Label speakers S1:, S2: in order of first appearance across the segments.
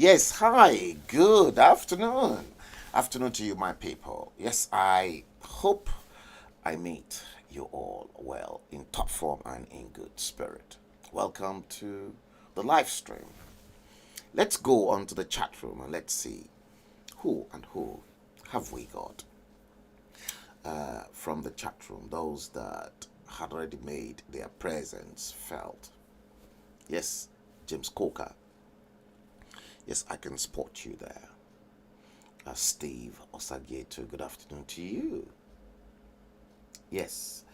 S1: Yes, hi, good afternoon. Afternoon to you, my people. Yes, I hope I meet you all well, in top form and in good spirit. Welcome to the live stream. Let's go on to the chat room and let's see who have we got from the chat room, those that had already made their presence felt. Yes, James Coker. Yes, I can spot you there. Steve Osagieto, good afternoon to you. Yes,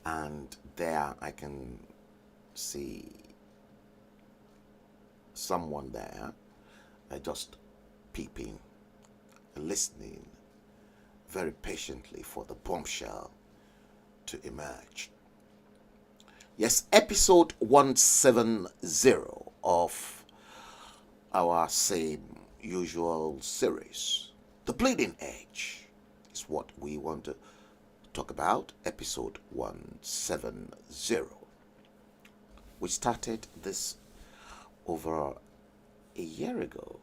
S1: and there I can see someone there just peeping, listening very patiently for the bombshell to emerge. Yes, episode 170 of our same usual series. The Bleeding Edge is what we want to talk about, episode 170. We started this over a year ago,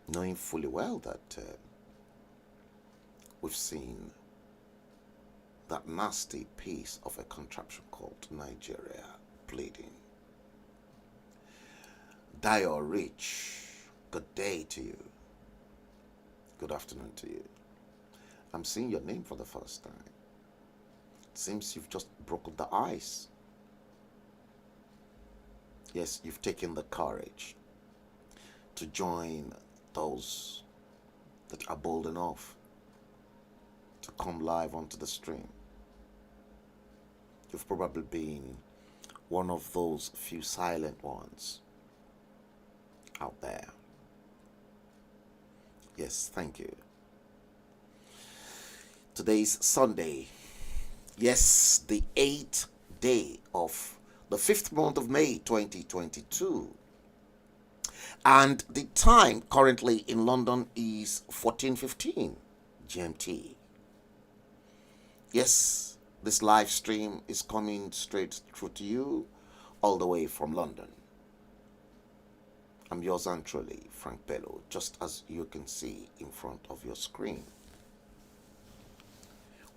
S1: knowing fully well that we've seen that nasty piece of a contraption called Nigeria bleeding. Dio Rich, good day to you. Good afternoon to you. I'm seeing your name for the first time. It seems you've just broken the ice. Yes, you've taken the courage to join those that are bold enough to come live onto the stream. You've probably been one of those few silent ones out there. Yes, thank you. Today's Sunday. Yes, the 8th day of the 5th month of May 2022. And the time currently in London is 14:15 GMT. Yes, this live stream is coming straight through to you all the way from London. I'm yours and truly, Frank Bello, just as you can see in front of your screen.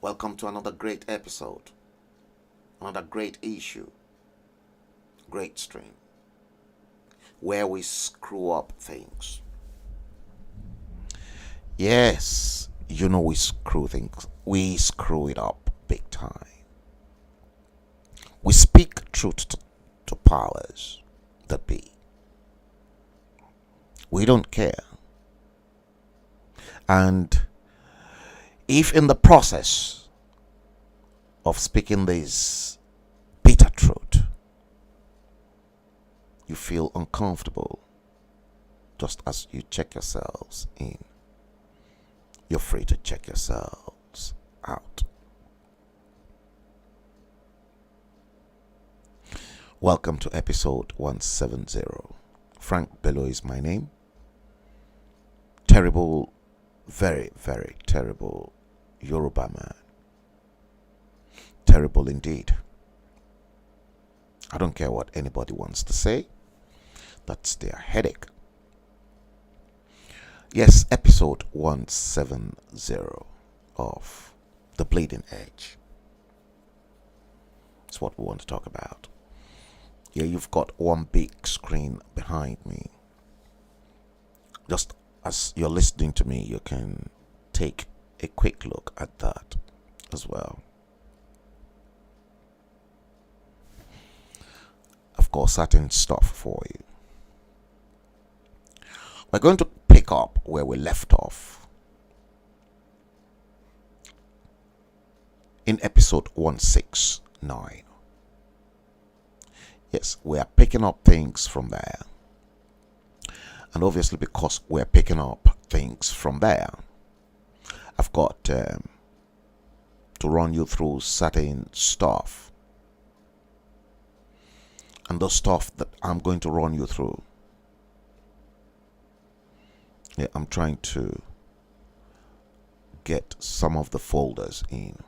S1: Welcome to another great episode, another great issue, great stream, where we screw up things. Yes, you know we screw it up big time. We speak truth to powers that be. We don't care. And if in the process of speaking this bitter truth, you feel uncomfortable, just as you check yourselves in, you're free to check yourselves out. Welcome to episode 170. Frank Bello is my name. Terrible, very, very terrible Yoruba man. Terrible indeed. I don't care what anybody wants to say. That's their headache. Yes, episode 170 of The Bleeding Edge. That's what we want to talk about. Yeah, you've got one big screen behind me. Just as you're listening to me, you can take a quick look at that as well. Of course, certain stuff for you. We're going to pick up where we left off in episode 169. Yes, we are picking up things from there. And obviously, because we're picking up things from there, I've got to run you through certain stuff. And the stuff that I'm going to run you through, yeah, I'm trying to get some of the folders in.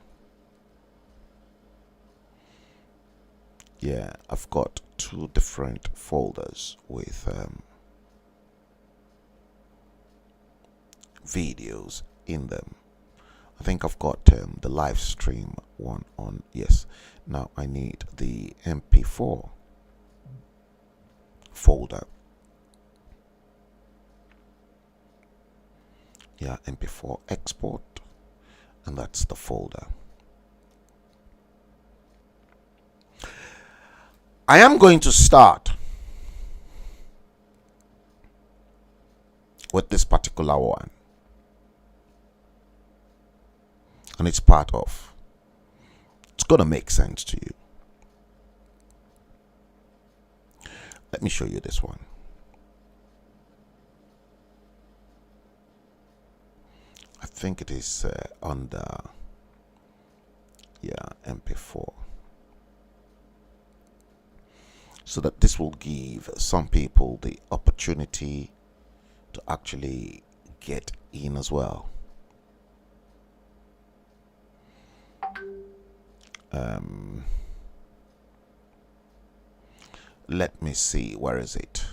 S1: Yeah, I've got two different folders with videos in them. I think I've got the live stream one on. Yes. Now I need the MP4 folder. Yeah, MP4 export, and that's the folder. I am going to start with this particular one, and it's part of. It's going to make sense to you. Let me show you this one. I think it is under, yeah, MP4. So that this will give some people the opportunity to actually get in as well. Let me see, where is it?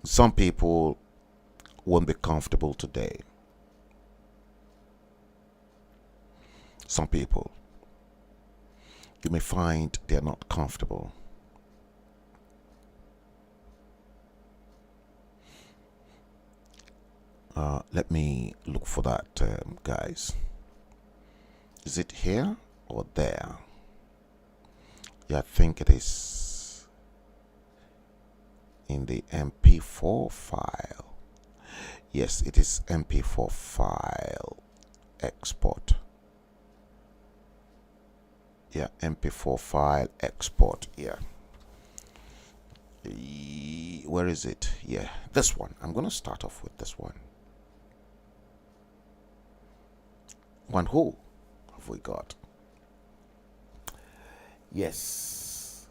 S1: Some people won't be comfortable today. Some people, you may find they're not comfortable. Let me look for that, guys. Is it here or there? Yeah, I think it is in the MP4 file. Yes, it is MP4 file export. Yeah, MP4 file export. Yeah. Where is it? Yeah, this one. I'm going to start off with this one. Who have we got? Yes.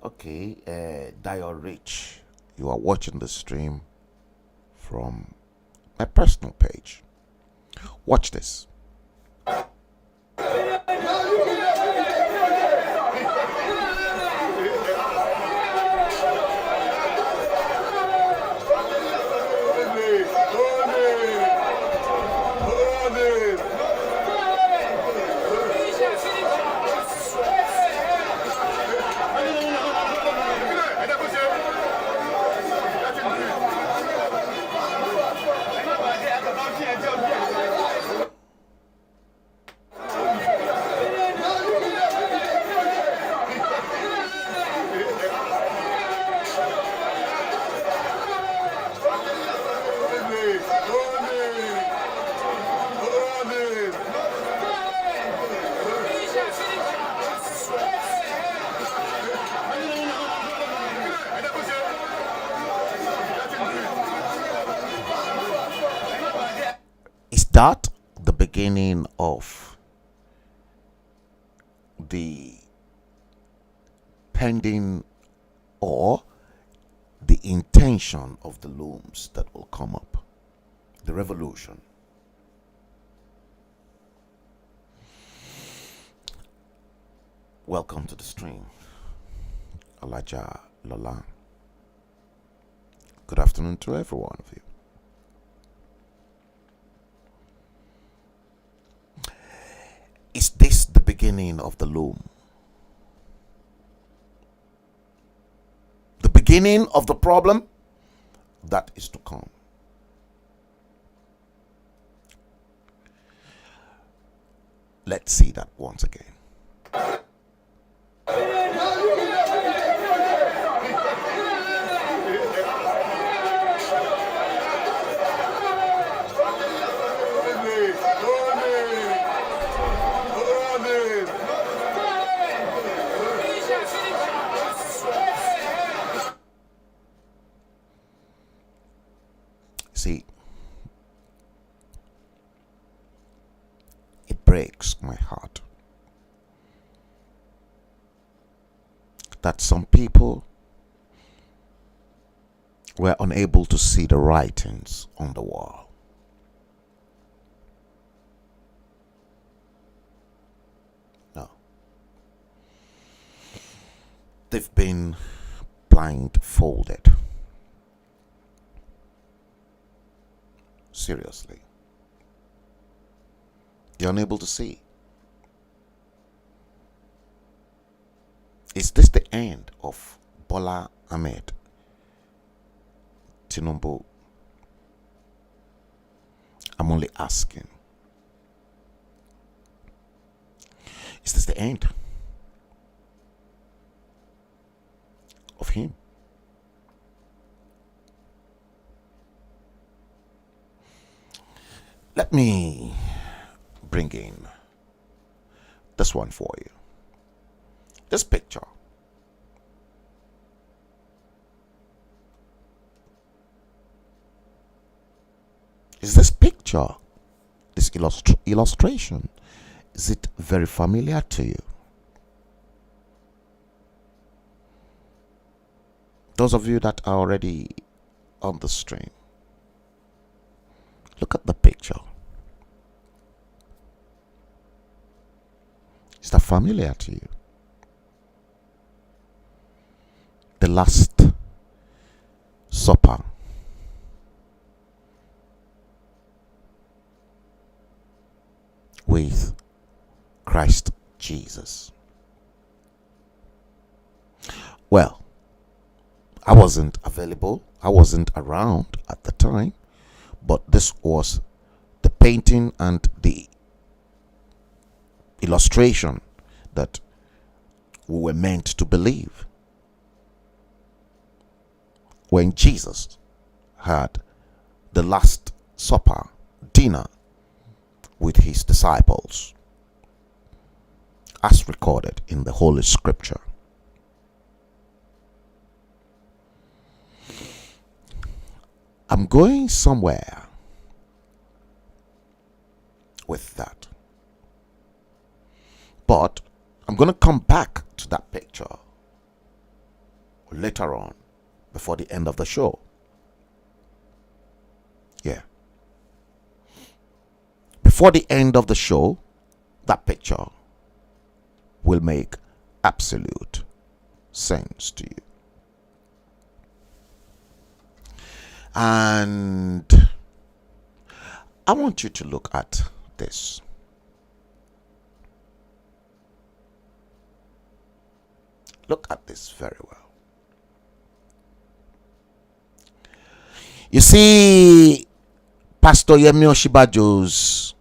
S1: Okay, Dial Rich. You are watching the stream from my personal page. Watch this. Is that the beginning of the pending or the intention of the looms that will come up? The revolution. Welcome to the stream, Alaja Lola. Good afternoon to every one of you. Is this the beginning of the loom? The beginning of the problem that is to come? Let's see that once again. See, it breaks my heart that some people were unable to see the writings on the wall. No. They've been blindfolded. Seriously. You're unable to see. Is this the end of Bola Ahmed Tinubu? I'm only asking. Is this the end of him? Let me bring in this one for you. This picture. Is this picture, this illustration, is it very familiar to you? Those of you that are already on the stream, look at the picture. Is that familiar to you? The Last Supper. With Christ Jesus. Well, I wasn't available. I wasn't around at the time. But this was the painting and the illustration that we were meant to believe. When Jesus had the Last Supper, dinner, with his disciples, as recorded in the Holy Scripture. I'm going somewhere with that. But I'm going to come back to that picture later on, before the end of the show. Yeah. Before the end of the show, that picture will make absolute sense to you. And I want you to look at this. Look at this very well. You see Pastor Yemi Oshibajo's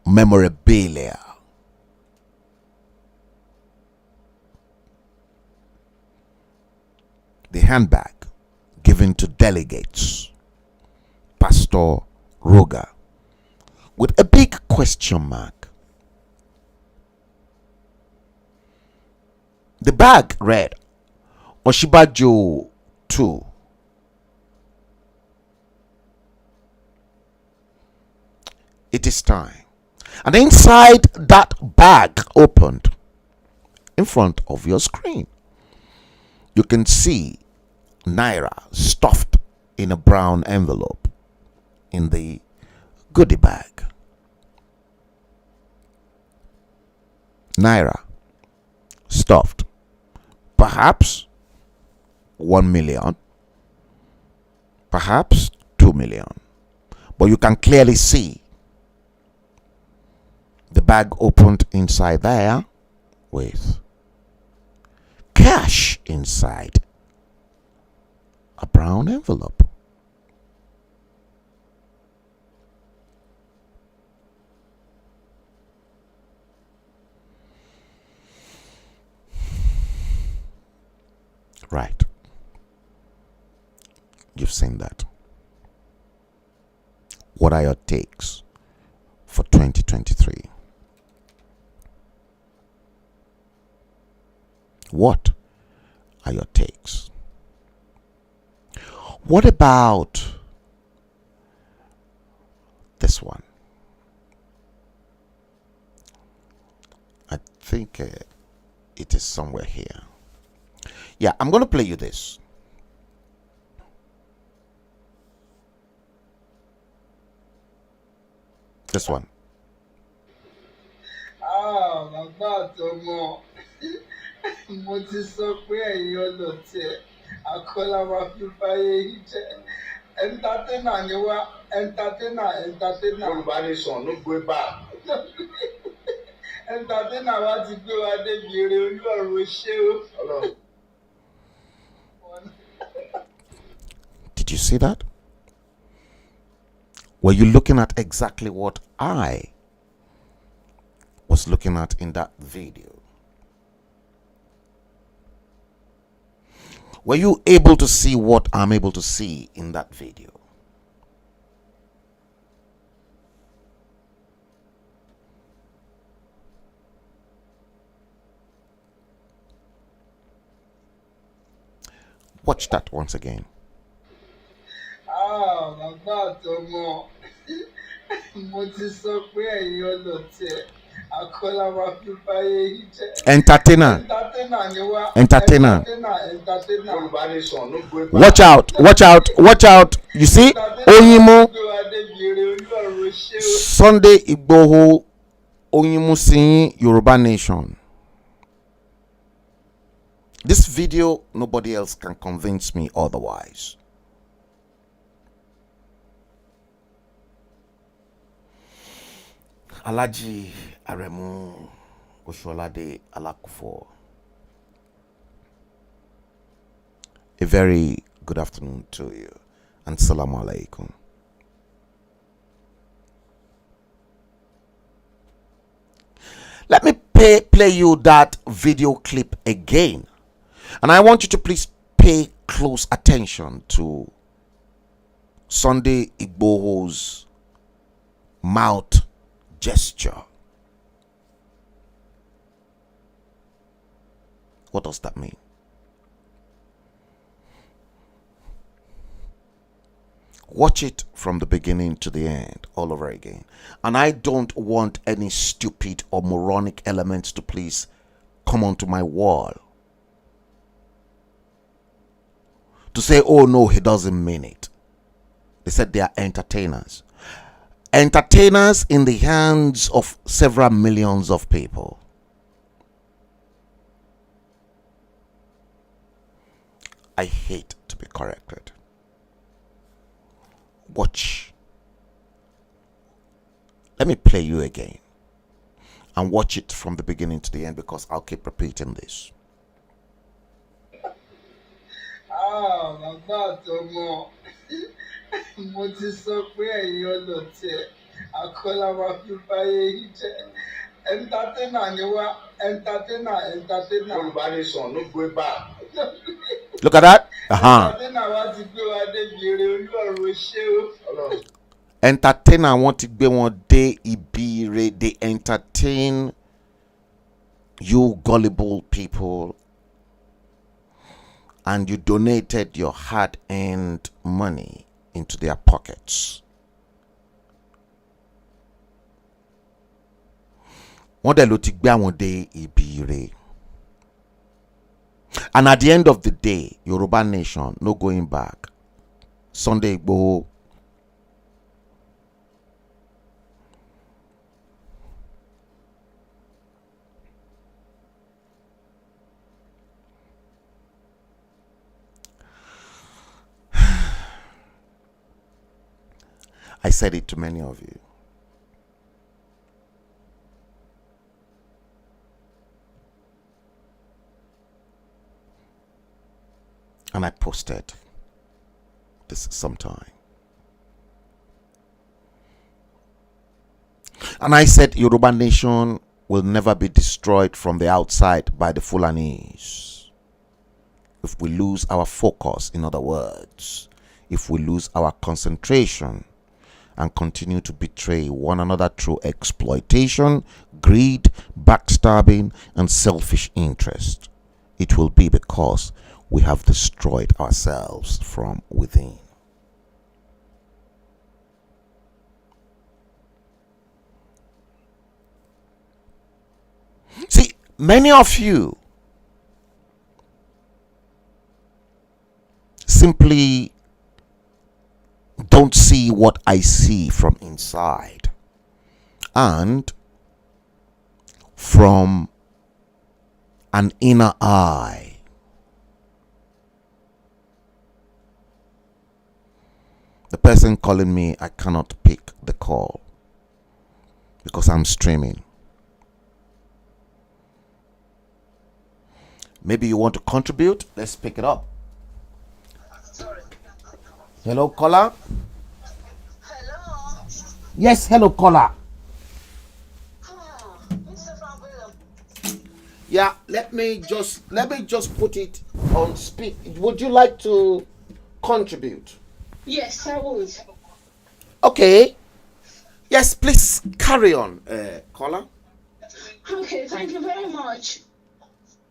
S1: memorabilia. The handbag given to delegates. Pastor Roga. With a big question mark. The bag read Oshibajo 2. It is time. And inside that bag opened in front of your screen, you can see Naira stuffed in a brown envelope in the goodie bag. Naira stuffed. Perhaps 1 million. Perhaps 2 million. But you can clearly see the bag opened inside there with cash inside a brown envelope. Right. You've seen that. What are your takes for 2023? What are your takes? What about this one? I think it is somewhere here. Yeah, I'm going to play you this. This one.
S2: Bàbá àtọmọ mo ti sọ pé ẹ̀yin ọlọ́tẹ̀ Akola wa fífáyé yìí jẹ́. Entertainer ni wá, entertainer. Yorùbá nation ló gbé bá. Entertainer wa ti gbé wa débi eré Olúọ̀run ṣé o.
S1: Did you see that? Were you looking at exactly what I was looking at in that video? Were you able to see what I'm able to see in that video? Watch that once again.
S2: Bàbá àtọmọ, mo ti sọ pé ẹ̀yin ọlọ́tẹ̀, Akọ́lá wa fífáyé yìí jẹ́.
S1: Entertainer.
S2: Entertainer ni wá.
S1: Entertainer.
S2: Entertainer. Yorùbá nation ló gbé bá.
S1: Watch out, watch out, watch out. You see? Oyinmo. Sunday Igboho Oyinmo singing Yoruba Nation. This video, nobody else can convince me otherwise. Alhaji Aremu Osholade Alakufo. A very good afternoon to you and Assalamu alaikum. Let me play you that video clip again. And I want you to please pay close attention to Sunday Igboho's mouth gesture. What does that mean? Watch it from the beginning to the end all over again. And I don't want any stupid or moronic elements to please come onto my wall to say, oh no, he doesn't mean it. They said they are entertainers. Entertainers in the hands of several millions of people. I hate to be corrected. Watch. Let me play you again and watch it from the beginning to the end because I'll keep repeating this.
S2: Bàbá àtọmọ, mo ti sọ pé ẹ̀yin ọlọ́tẹ̀, Akọ́lá wa fífáyé yìí jẹ́. Entertainer ni wá, entertainer. Yorùbá nation ló gbé bá.
S1: Look at that.
S2: Entertainer wa ti gbé wa débi eré Olúọ̀run ṣé o.
S1: Entertainer want to be one day ibi. They entertain you gullible people, and you donated your hard-earned money into their pockets. Wọ́n dẹ̀ ló ti gbé àwọn dé ibi ire. And at the end of the day, Yoruba Nation, no going back. Sunday Igboho. I said it to many of you. And I posted this sometime. And I said Yoruba Nation will never be destroyed from the outside by the Fulanis. If we lose our focus, in other words, if we lose our concentration and continue to betray one another through exploitation, greed, backstabbing, and selfish interest, it will be because we have destroyed ourselves from within. See, many of you simply don't see what I see from inside and from an inner eye. The person calling me, I cannot pick the call because I'm streaming. Maybe you want to contribute. Let's pick it up. Hello, caller.
S3: Hello.
S1: Yes, hello, caller.
S3: Mr. William.
S1: Yeah, let me just put it on speak. Would you like to contribute?
S3: Yes, I would.
S1: Okay. Yes, please carry on, caller.
S3: Okay, thank you very much.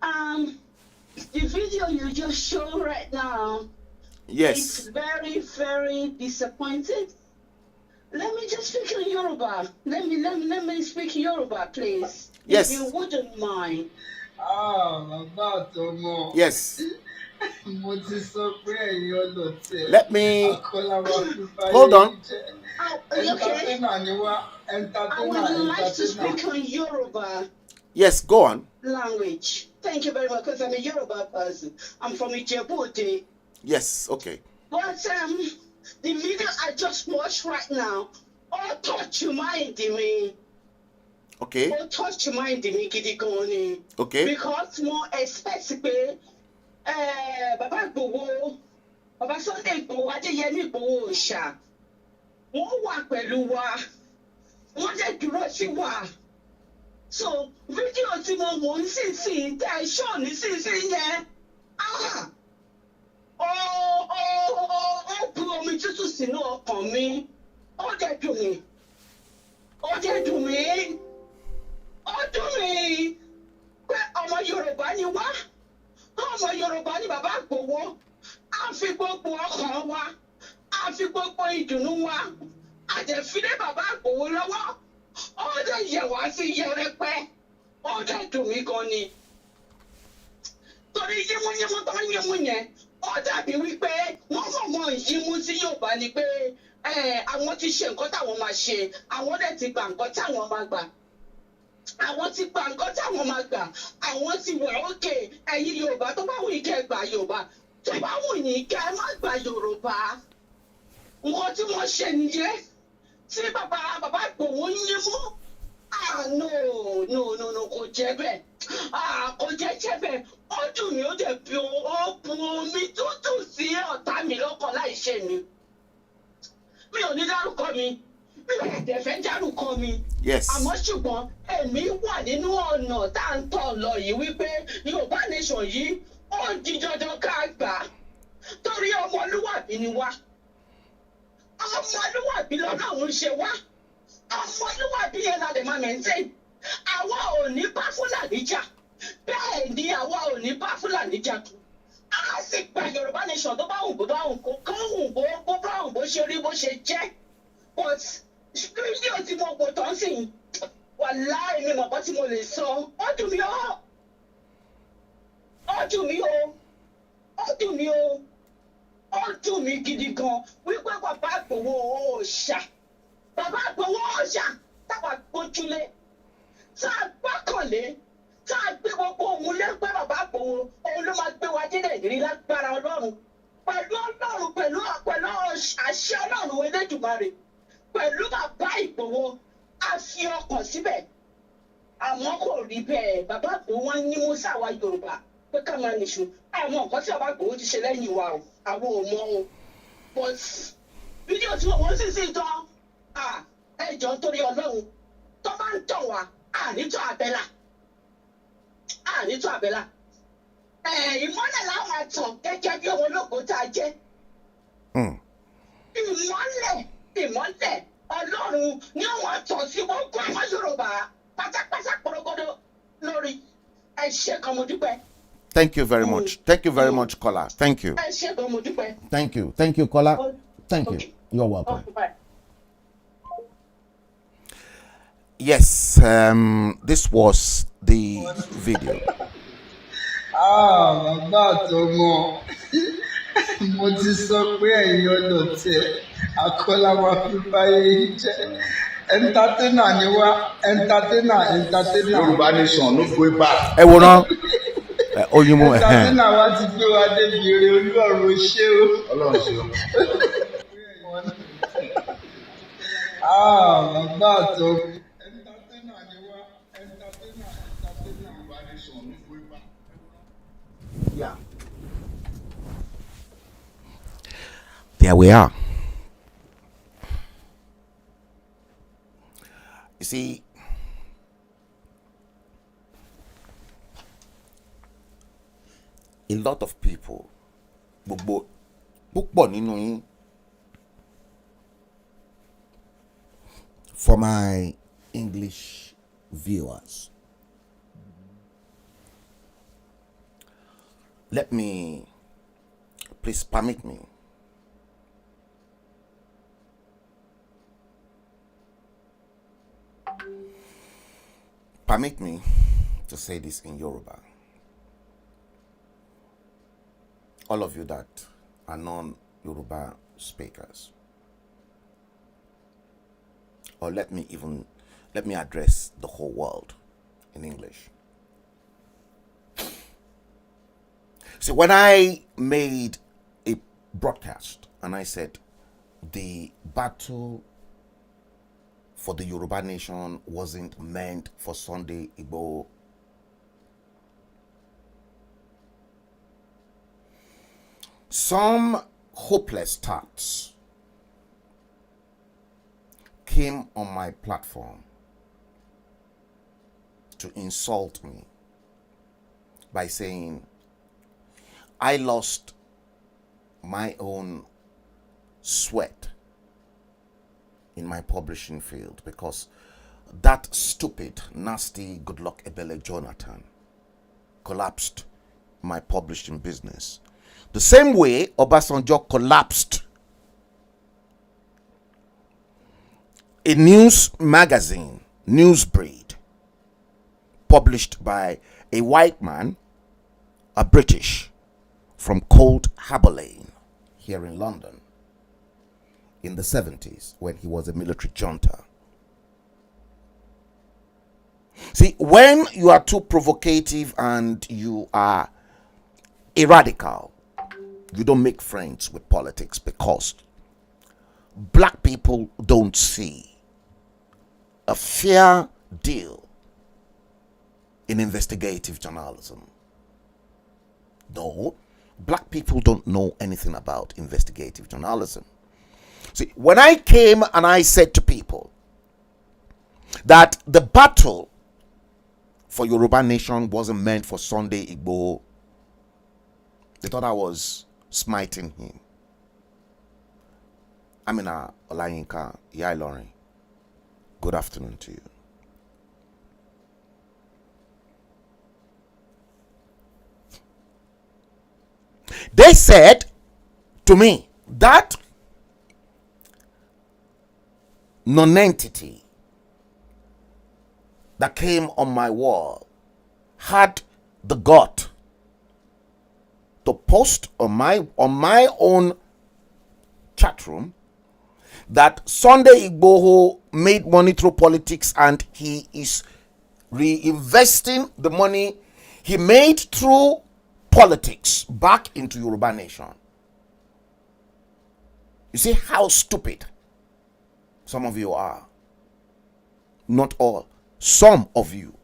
S3: The video you just showed right now,
S1: Yes.
S3: it's very, very disappointing. Let me just speak in Yoruba. Let me speak Yoruba, please.
S1: Yes.
S3: If you wouldn't mind.
S2: Bàbá àtọmọ.
S1: Yes.
S2: Mo ti sọ pé ẹ̀yin ọlọ́tẹ̀.
S1: Let me
S2: Akọ́láwá
S1: hold on.
S3: Okay. I would like to speak on Yoruba
S1: Yes, go on.
S3: language. Thank you very much, because I'm a Yoruba person. I'm from Ijebu.
S1: Yes, okay.
S3: But the video I just watched right now, all touch your mind me.
S1: Okay.
S3: All touch your mind me, gidi gan.
S1: Okay.
S3: Because more especially, Baba Igboho, Baba Sunday Igboho, Adeyemi Igboho Òòṣà, wọ́n wà pẹ̀lú wa, wọ́n dẹ̀ dúró sí wa. So fídíò tí mo wò ń sísìn tẹ́ ẹ ṣọ́ ní sísìn yẹn, ó bu omi tútù sínú ọkàn mi, ó dẹ̀ dùn mí, ó dùn mí pé ọmọ Yorùbá ni wá, ọmọ Yorùbá ni Bàbá Igboho, a fi gbogbo ọkàn wa, a fi gbogbo ìdùnnú wa, a dẹ̀ fi lé Bàbá Igboho lọ́wọ́, ó dẹ̀ yẹ̀ wá sí yẹrẹpẹ, ó dẹ̀ dùn mí gan ni. Torí yímúyímú tó ń yímú yẹn, ó dàbí wípé wọ́n mọ̀ yímú sí Yorùbá ni pé àwọn ti ṣe nǹkan táwọn máa ṣe, àwọn dẹ̀ ti gbà nǹkan táwọn máa gbà. Àwọn ti gba nǹkan táwọn máa gbà, àwọn ti wẹ̀ ókè, ẹ̀yin Yorùbá tó bá wù yín kẹ́ ẹ gbà Yorùbá, tó bá wù yín kẹ́ ẹ má gbà Yorùbá. Nǹkan tí wọ́n ṣe nìyẹn, tí bàbá Igboho ń yímú. No, kò jẹ́ bẹ́ẹ̀. Kò jẹ́ bẹ́ẹ̀. Ó dùn mí, ó dẹ̀ bí ó bu omi tútù sí ọ̀tá mi lọ́kàn láì ṣe mi. Mi ò ní dárúkọ mi, mi ò dẹ̀ fẹ́ dárúkọ mi.
S1: Yes.
S3: Àmọ́ ṣùgbọ́n èmi wà nínú ọ̀nà tá à ń tọ̀ lọ yìí wípé Yorùbá nation yìí ó di dandan ká gbà. Torí ọmọlúwàbí ni wá. Ọmọlúwàbí lọ́lọ́run ṣe wá. Ọmọlúwàbí yẹn la lè máa maintain. Àwa ò ní bá Fúlàní jà. Bẹ́ẹ̀ ni àwa ò ní bá Fúlàní jà tó. A sì gba Yorùbá nation tó bá wù bó bá wù kó wù bó bá wù bó ṣe rí bó ṣe jẹ́. But fídíò tí mo wò tán sí wàláhì mi mọ̀pọ̀ tí mo lè sọ. Ó dùn mí ó. Ó dùn mí ó. Ó dùn mí ó. Ó dùn mí gidi gan wípé Bàbá Igboho Òòṣà. Bàbá Igboho Òòṣà táwa gbójúlé, tá a gbọ́kànlé, tá a gbé gbogbo òun lé pé Bàbá Igboho òun ló máa gbé wa dé Nàìjíríà lágbára Ọlọ́run. Pẹ̀lú àṣẹ Ọlọ́run Elédùmarè. Pẹ̀lú Bàbá Igboho, a fi ọkàn síbẹ̀. Àmọ́ kò rí bẹ́ẹ̀. Bàbá Igboho wọ́n ní Musa wa Yorùbá pé ká máa nìṣó. Àwọn nǹkan tí Bàbá Igboho ti ṣe lẹ́yìn wa o, àwọn ò mọ̀ o. But fídíò tí wọ́n sì tán, ẹjọ́ torí Ọlọ́run tó bá ń tọ̀ wá, ànítọ́ àbẹ́là. Ìmọ́lẹ̀ láwọn àtàn gẹ́gẹ́ bí ọmọ ológo tá a jẹ́. Ìmọ́lẹ̀ Ọlọ́run ni wọ́n tọ̀ sí gbogbo àwọn Yorùbá pátápátá porogodo lórí. Ẹ ṣé kan mo dúpẹ́.
S1: Thank you very much. Thank you very much, caller. Thank you.
S3: Ẹ ṣé kan mo dúpẹ́.
S1: Thank you. Thank you, caller. Thank you. You're welcome.
S3: Bye.
S1: Yes, this was the video.
S2: Bàbá àtọmọ. Mo ti sọ pé ẹ̀yin ọlọ́tẹ̀. Akọ́láwá fífáyé jẹ́. Entertainer ni wá. Entertainer.
S4: Yorùbá nation no go back.
S1: Ẹ wo ná. Oyinmu
S2: Entertainer wa ti gbé wa débi eré Ọlọ́run ṣé o.
S4: Ọlọ́run ṣe o.
S2: bàbá àtọ́. Entertainer ni wá, entertainer.
S1: Yeah. There we are. You see, a lot of people, for my English viewers, please permit me to say this in Yoruba. All of you that are non-Yoruba speakers, or let me address the whole world in English. See, when I made a broadcast and I said the battle for the Yoruba nation wasn't meant for Sunday Igbo, some hopeless tarts came on my platform to insult me by saying I lost my own sweat in my publishing field because that stupid, nasty Goodluck Ebele Jonathan collapsed my publishing business. The same way Obasanjo collapsed a news magazine, Newsbreed, published by a white man, a British, from Cold Harbour Lane here in London in the 70s when he was a military junta. See, when you are too provocative and you are a radical, you don't make friends with politics because black people don't see a fair deal in investigative journalism. Though black people don't know anything about investigative journalism. See, when I came and I said to people that the battle for Yoruba nation wasn't meant for Sunday Igbo, they thought I was smiting him. Amina Olayinka Yailorin, good afternoon to you. They said to me that non-entity that came on my wall had the gut to post on my own chat room that Sunday Igboho made money through politics and he is reinvesting the money he made through politics back into Yoruba nation. You see how stupid some of you are. Not all. Some of you.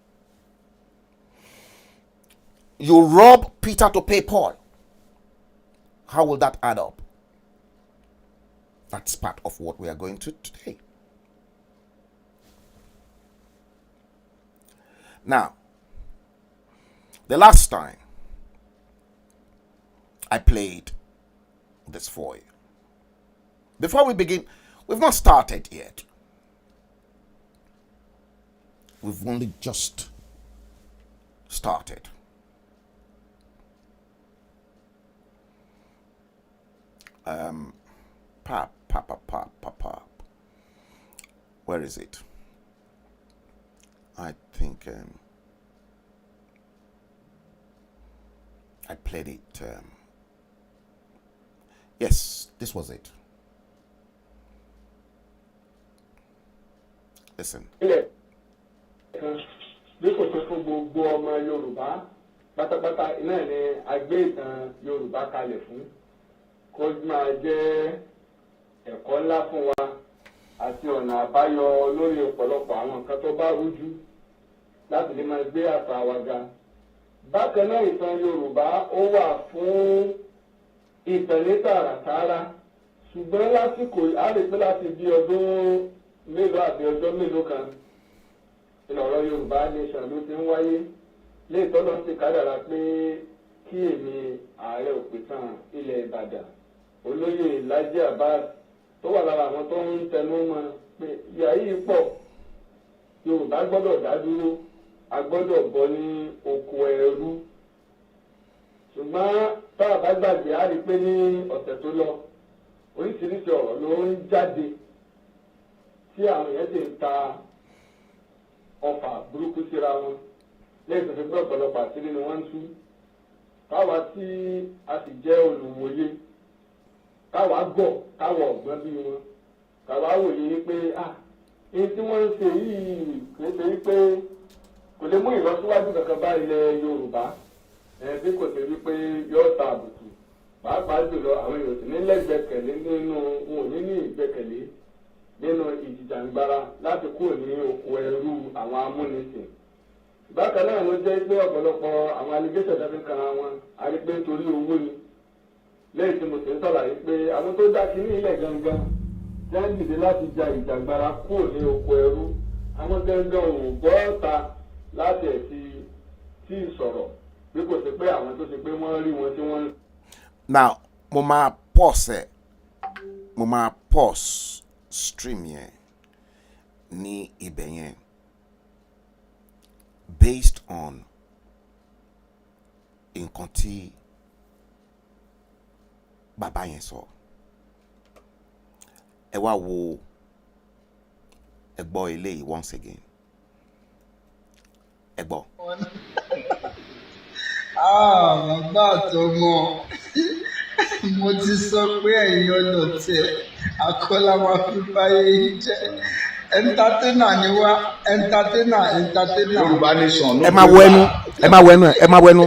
S1: You rob Peter to pay Paul. How will that add up? That's part of what we are going to today. Now, the last time I played this for you. Before we begin, we've not started yet. We've only just started. Where is it? I think I played it. Yes, this was it. Listen.
S5: Bí kò tó fún gbogbo ọmọ Yorùbá pátápátá iná ni agbé ìtàn Yorùbá kalẹ̀ fún kó máa jẹ́ ẹ̀kọ́ ńlá fún wa àti ọ̀nà àbáyọ lórí ọ̀pọ̀lọpọ̀ àwọn nǹkan tó bá rújú láti lè máa gbé àṣà wa ga. Bákan náà ìtàn Yorùbá ó wà fún ìtàn ní tààràtààrà, ṣùgbọ́n lásìkò á lè pé láti bí ọdún mélòó àbí ọjọ́ mélòó kan ìlọ̀rọ̀ Yorùbá nation ló ti ń wáyé léètọ́ lọ́n ti kádàrá pé kí èmi ààrẹ òpìtàn ilẹ̀ Ìbàdàn olóyè Lájí Abbas tó wà lára àwọn tó ń tẹnu mọ́ pé ìyà yìí pọ̀, Yorùbá gbọ́dọ̀ dá dúró, a gbọ́dọ̀ bọ́ ní oko ẹrú. Ṣùgbọ́n tá a bá gbàgbé á rí i pé ní ọ̀sẹ̀ tó lọ oríṣiríṣi ọ̀rọ̀ ló ń jáde tí àwọn èèyàn ti ń ta ọfà burúkú síra wọn lẹ́yìn tó fi gbé ọ̀pọ̀lọpọ̀ àṣírí ni wọ́n ń tú. Káwa tí a sì jẹ́ olùwòye, káwa gọ̀, káwa ọ̀gbọ́n bí wọn, káwa wòye wípé èyí tí wọ́n ń ṣe yìí kìí ṣe wípé kò lè mú ìlọsíwájú kankan bá ilẹ̀ Yorùbá bí kò ṣe wípé yóò ta àbùkù. Pàápàá jùlọ àwọn èèyàn sì ní lẹ́gbẹ̀kẹ̀lé nínú wọn ò ní ní ìgbẹ́kẹ̀lé nínú ìjìjàǹgbara láti kúrò ní oko ẹrú àwọn amúnisìn. Bákan náà ló jẹ́ pé ọ̀pọ̀lọpọ̀ àwọn allegation tẹ́fí kan wọn a rí pé nítorí owó ni. Lẹ́yìn tí mo sì ń sọ̀rọ̀ yìí pé àwọn tó dá kínní ilẹ̀ gangan jẹ́ ń dìde láti ja ìjàǹgbara kúrò ní oko ẹrú. Àwọn gangan ò gbọ́ ta láti tí ìsọ̀rọ̀ bí kò sí pé àwọn tó ṣe pé wọ́n rí wọn tí wọ́n.
S1: Now mo máa pause stream yẹn ní ibẹ̀ yẹn based on nǹkan tí bàbá yẹn sọ. Ẹ wá wo ẹ gbọ́ eléyìí once again. Ẹ gbọ́.
S2: Bàbá àtọmọ mo ti sọ pé ẹ̀yin ọlọ́tẹ̀ akọ́lá máa fi báyé yìí jẹ́ ẹ̀ńtátẹ́nà ni wá ẹ̀ńtátẹ́nà.
S4: Yorùbá nation ló
S1: ẹ máa wọ ẹnu.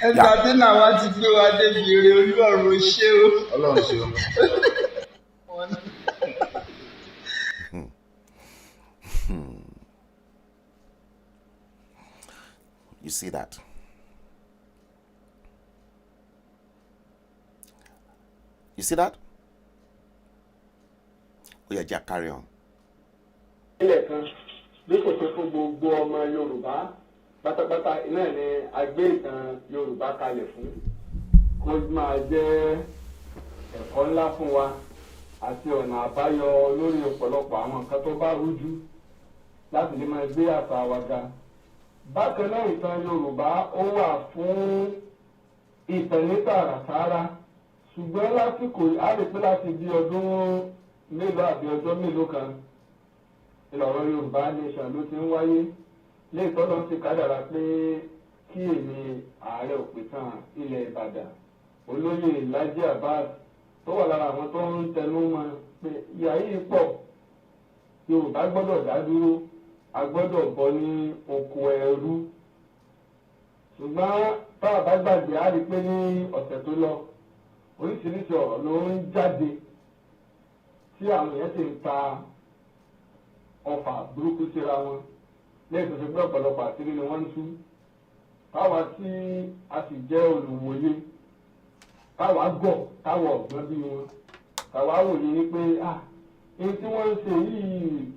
S2: Ẹ̀ńtátẹ́nà wa ti gbé wa débi ire Ọlọ́run ṣé o.
S4: Ọlọ́run ṣe o.
S1: You see that? You see that? Oh yeah, Jack, carry on.
S5: Ilẹ̀ kan bí kò ṣe fún gbogbo ọmọ Yorùbá pátápátá iná ni a gbé ìtàn Yorùbá kalẹ̀ fún kó máa jẹ́ ẹ̀kọ́ ńlá fún wa àti ọ̀nà àbáyọ lórí ọ̀pọ̀lọpọ̀ àwọn nǹkan tó bá rújú láti lè máa gbé àṣà wa ga. Bákan náà ìtàn Yorùbá ó wà fún ìtàn ní tààràtààrà, ṣùgbọ́n lásìkò á lè pé láti bí ọdún mélòó àbí ọjọ́ mélòó kan ìlọ̀rọ̀ Yorùbá nation ló ti ń wáyé léètọ́ lọ́n ti kádàrá pé kí èmi ààrẹ òpìtàn ilẹ̀ Ìbàdàn olóyè Lájí Abbas tó wà lára àwọn tó ń tẹnu mọ́ pé ìyà yìí pọ̀, Yorùbá gbọ́dọ̀ dá dúró, a gbọ́dọ̀ bọ́ ní oko ẹrú. Ṣùgbọ́n tá a bá gbàgbé á rí pé ní ọ̀sẹ̀ tó lọ oríṣiríṣi ọ̀rọ̀ ló ń jáde tí àwọn èèyàn ti ń ta ọfà burúkú síra wọn lẹ́yìn tó ṣe pé ọ̀pọ̀lọpọ̀ àṣírí ni wọ́n ń tú. Káwa tí a sì jẹ́ olùwòye, káwa gọ̀, káwa ọ̀gbọ́n bí wọn, káwa wòye wípé èyí tí wọ́n ń ṣe yìí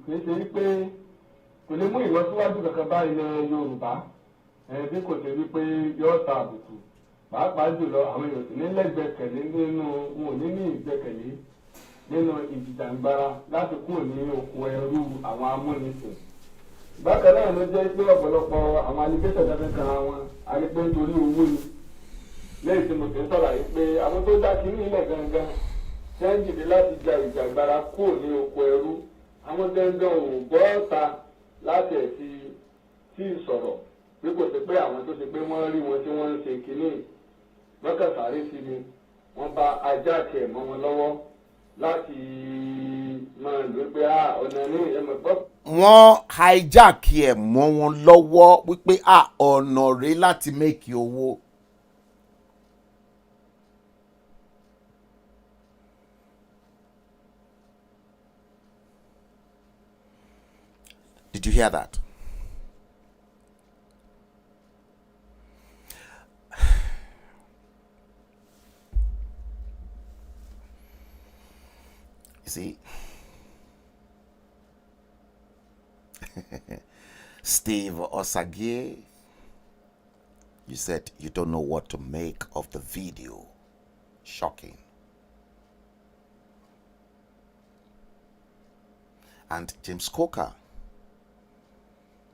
S5: kì í ṣe wípé kò lè mú ìlọsíwájú kankan bá ilẹ̀ Yorùbá bí kò ṣe wípé yóò ta àbùkù. Pàápàá jùlọ àwọn èèyàn sì ní lẹ́gbẹ̀kẹ̀lé nínú wọn ò ní ìgbẹ́kẹ̀lé nínú ìjìjàǹgbara láti kúrò ní oko ẹrú àwọn amúnisìn. Bákan náà ló jẹ́ pé ọ̀pọ̀lọpọ̀ àwọn allegation tẹ́fẹ́ kan wọn a rí pé nítorí owó ni. Lẹ́yìn tí mo ti ń sọ̀rọ̀ yìí pé àwọn tó dá kínní ilẹ̀ gangan jẹ́ ń jìbí láti ja ìjàǹgbara kúrò ní oko ẹrú. Àwọn gangan ò gbọ́ ta láti tí ìsọ̀rọ̀ bí kò sí pé àwọn tó ṣe pé wọ́n rí wọn tí wọ́n ń ṣe kínní lọ́kàtàrí sí ni wọ́n bá ajá kẹ̀ mọ́ wọn lọ́wọ́ láti máa lò pé ọ̀nà ní ẹ̀mọ̀ gbọ́.
S1: Wọ́n hijack ẹ̀ mọ́ wọn lọ́wọ́ wípé ọ̀nà rèé láti make owó. Did you hear that? You see, Steve Osagie, you said you don't know what to make of the video. Shocking. And James Coker,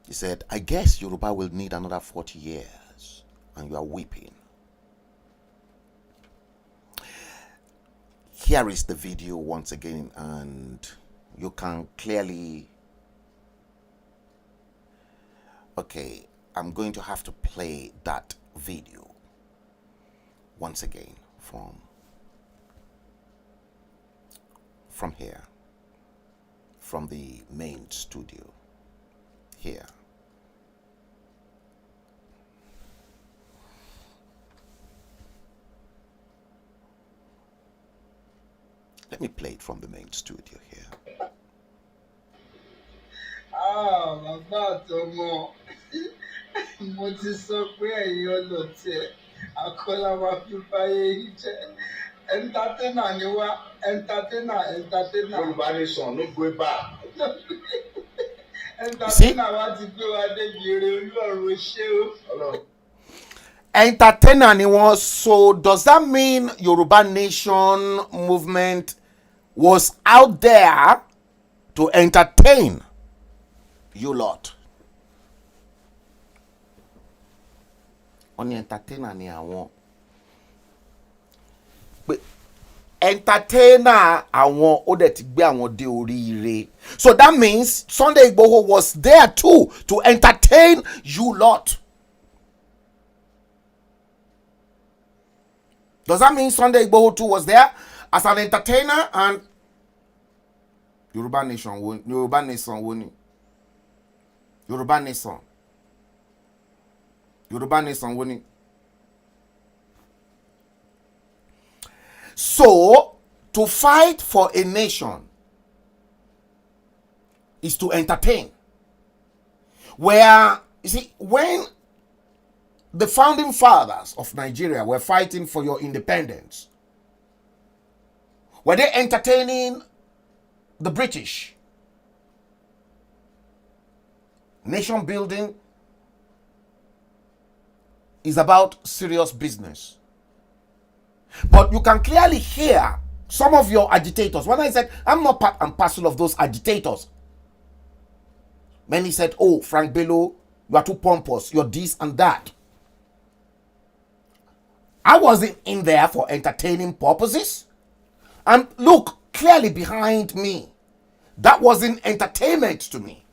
S1: he said, I guess Yoruba will need another 40 years. And you are weeping. Here is the video once again, and you can clearly... Okay, I'm going to have to play that video once again from here, from the main studio here. Let me play it from the main studio here.
S2: Bàbá àtọmọ, mo ti sọ pé ẹ̀yin ọlọ́tẹ̀ àkọlà wa fi báyé yìí jẹ́. Entertainer ni wá, entertainer.
S4: Yorùbá nation no go back.
S2: Entertainer wa ti gbé wa débi eré Ọlọ́run ṣé o.
S1: Entertainer ni wọ́n. So does that mean Yoruba Nation movement was out there to entertain you lot? Wọ́n ní entertainer ni àwọn. Pé entertainer àwọn ó dẹ̀ ti gbé àwọn dé oríire. So that means Sunday Igboho was there too to entertain you lot. Does that mean Sunday Igboho too was there as an entertainer? And Yoruba Nation won. Yoruba Nation won. Yoruba Nation. Yoruba Nation won. So, to fight for a nation is to entertain. Where, you see, when the founding fathers of Nigeria were fighting for your independence, were they entertaining the British? Nation building is about serious business. But you can clearly hear some of your agitators. When I said, I'm not part and parcel of those agitators. Many said, oh, Frank Bello, you are too pompous, you're this and that. I wasn't in there for entertaining purposes. And look, clearly behind me, that wasn't entertainment to me.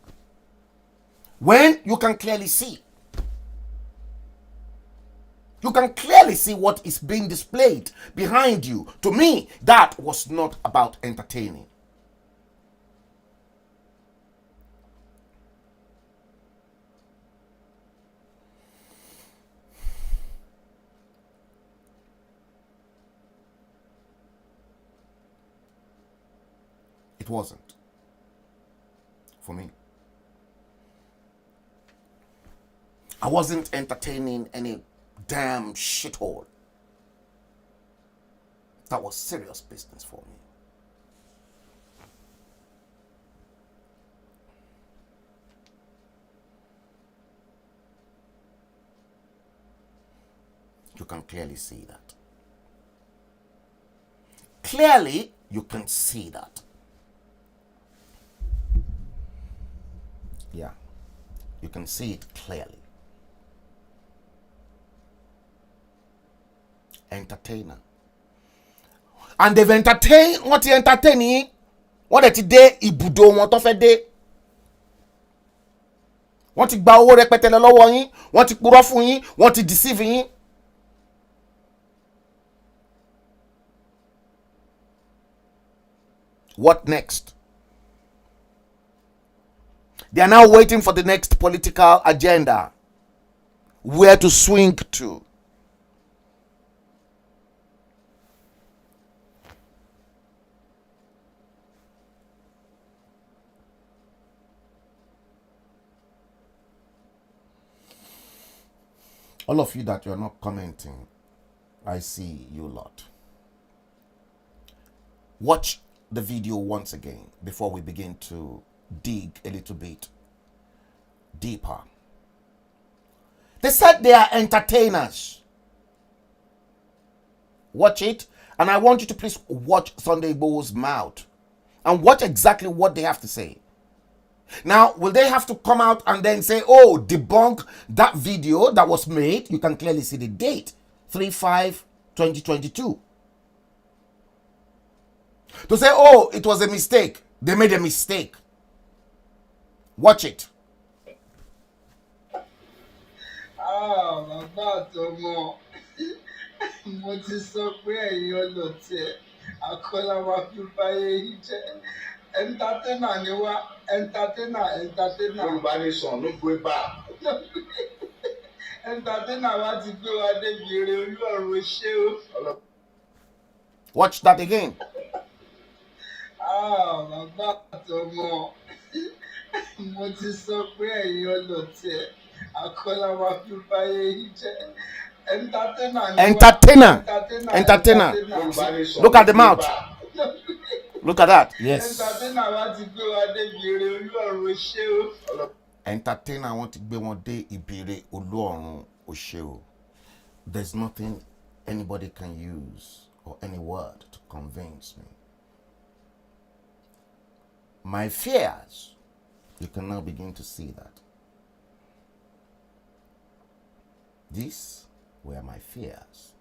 S1: When you can clearly see. You can clearly see what is being displayed behind you. To me, that was not about entertaining. It wasn't. For me. I wasn't entertaining any damn shithole. That was serious business for me. You can clearly see that. Clearly, you can see that. Yeah, you can see it clearly. Entertainer. And they've entertained what they entertaining. What they did, ibudo wọn tó fẹ́ dé. Wọ́n ti gba owó rẹpẹtẹ lọ́wọ́ yín, wọ́n ti purọ́ fún yín, wọ́n ti deceive yín. What next? They are now waiting for the next political agenda. Where to swing to. All of you that you're not commenting, I see you lot. Watch the video once again before we begin to dig a little bit deeper. They said they are entertainers. Watch it, and I want you to please watch Sunday Igboho's mouth and watch exactly what they have to say. Now, will they have to come out and then say, oh, debunk that video that was made? You can clearly see the date, 3/5/2022. To say, oh, it was a mistake. They made a mistake. Watch it.
S2: Bàbá àtọmọ, mo ti sọ pé ẹ̀yin ọlọ́tẹ̀ àkọlà wa fi báyé yìí jẹ́. Entertainer ni wá, entertainer.
S4: Yorùbá nation no go back.
S2: Entertainer wa ti gbé wa débi eré Olúọ̀run ṣé o.
S1: Watch that again.
S2: Bàbá àtọmọ, mo ti sọ pé ẹ̀yin ọlọ́tẹ̀ àkọlà wa fi báyé yìí jẹ́.
S1: Entertainer. Look at the mouth. Look at that. Yes. Entertainer want to be one day ibire Olúọ̀run ó ṣé o. There's nothing anybody can use or any word to convince me. My fears, you can now begin to see that. These were my fears.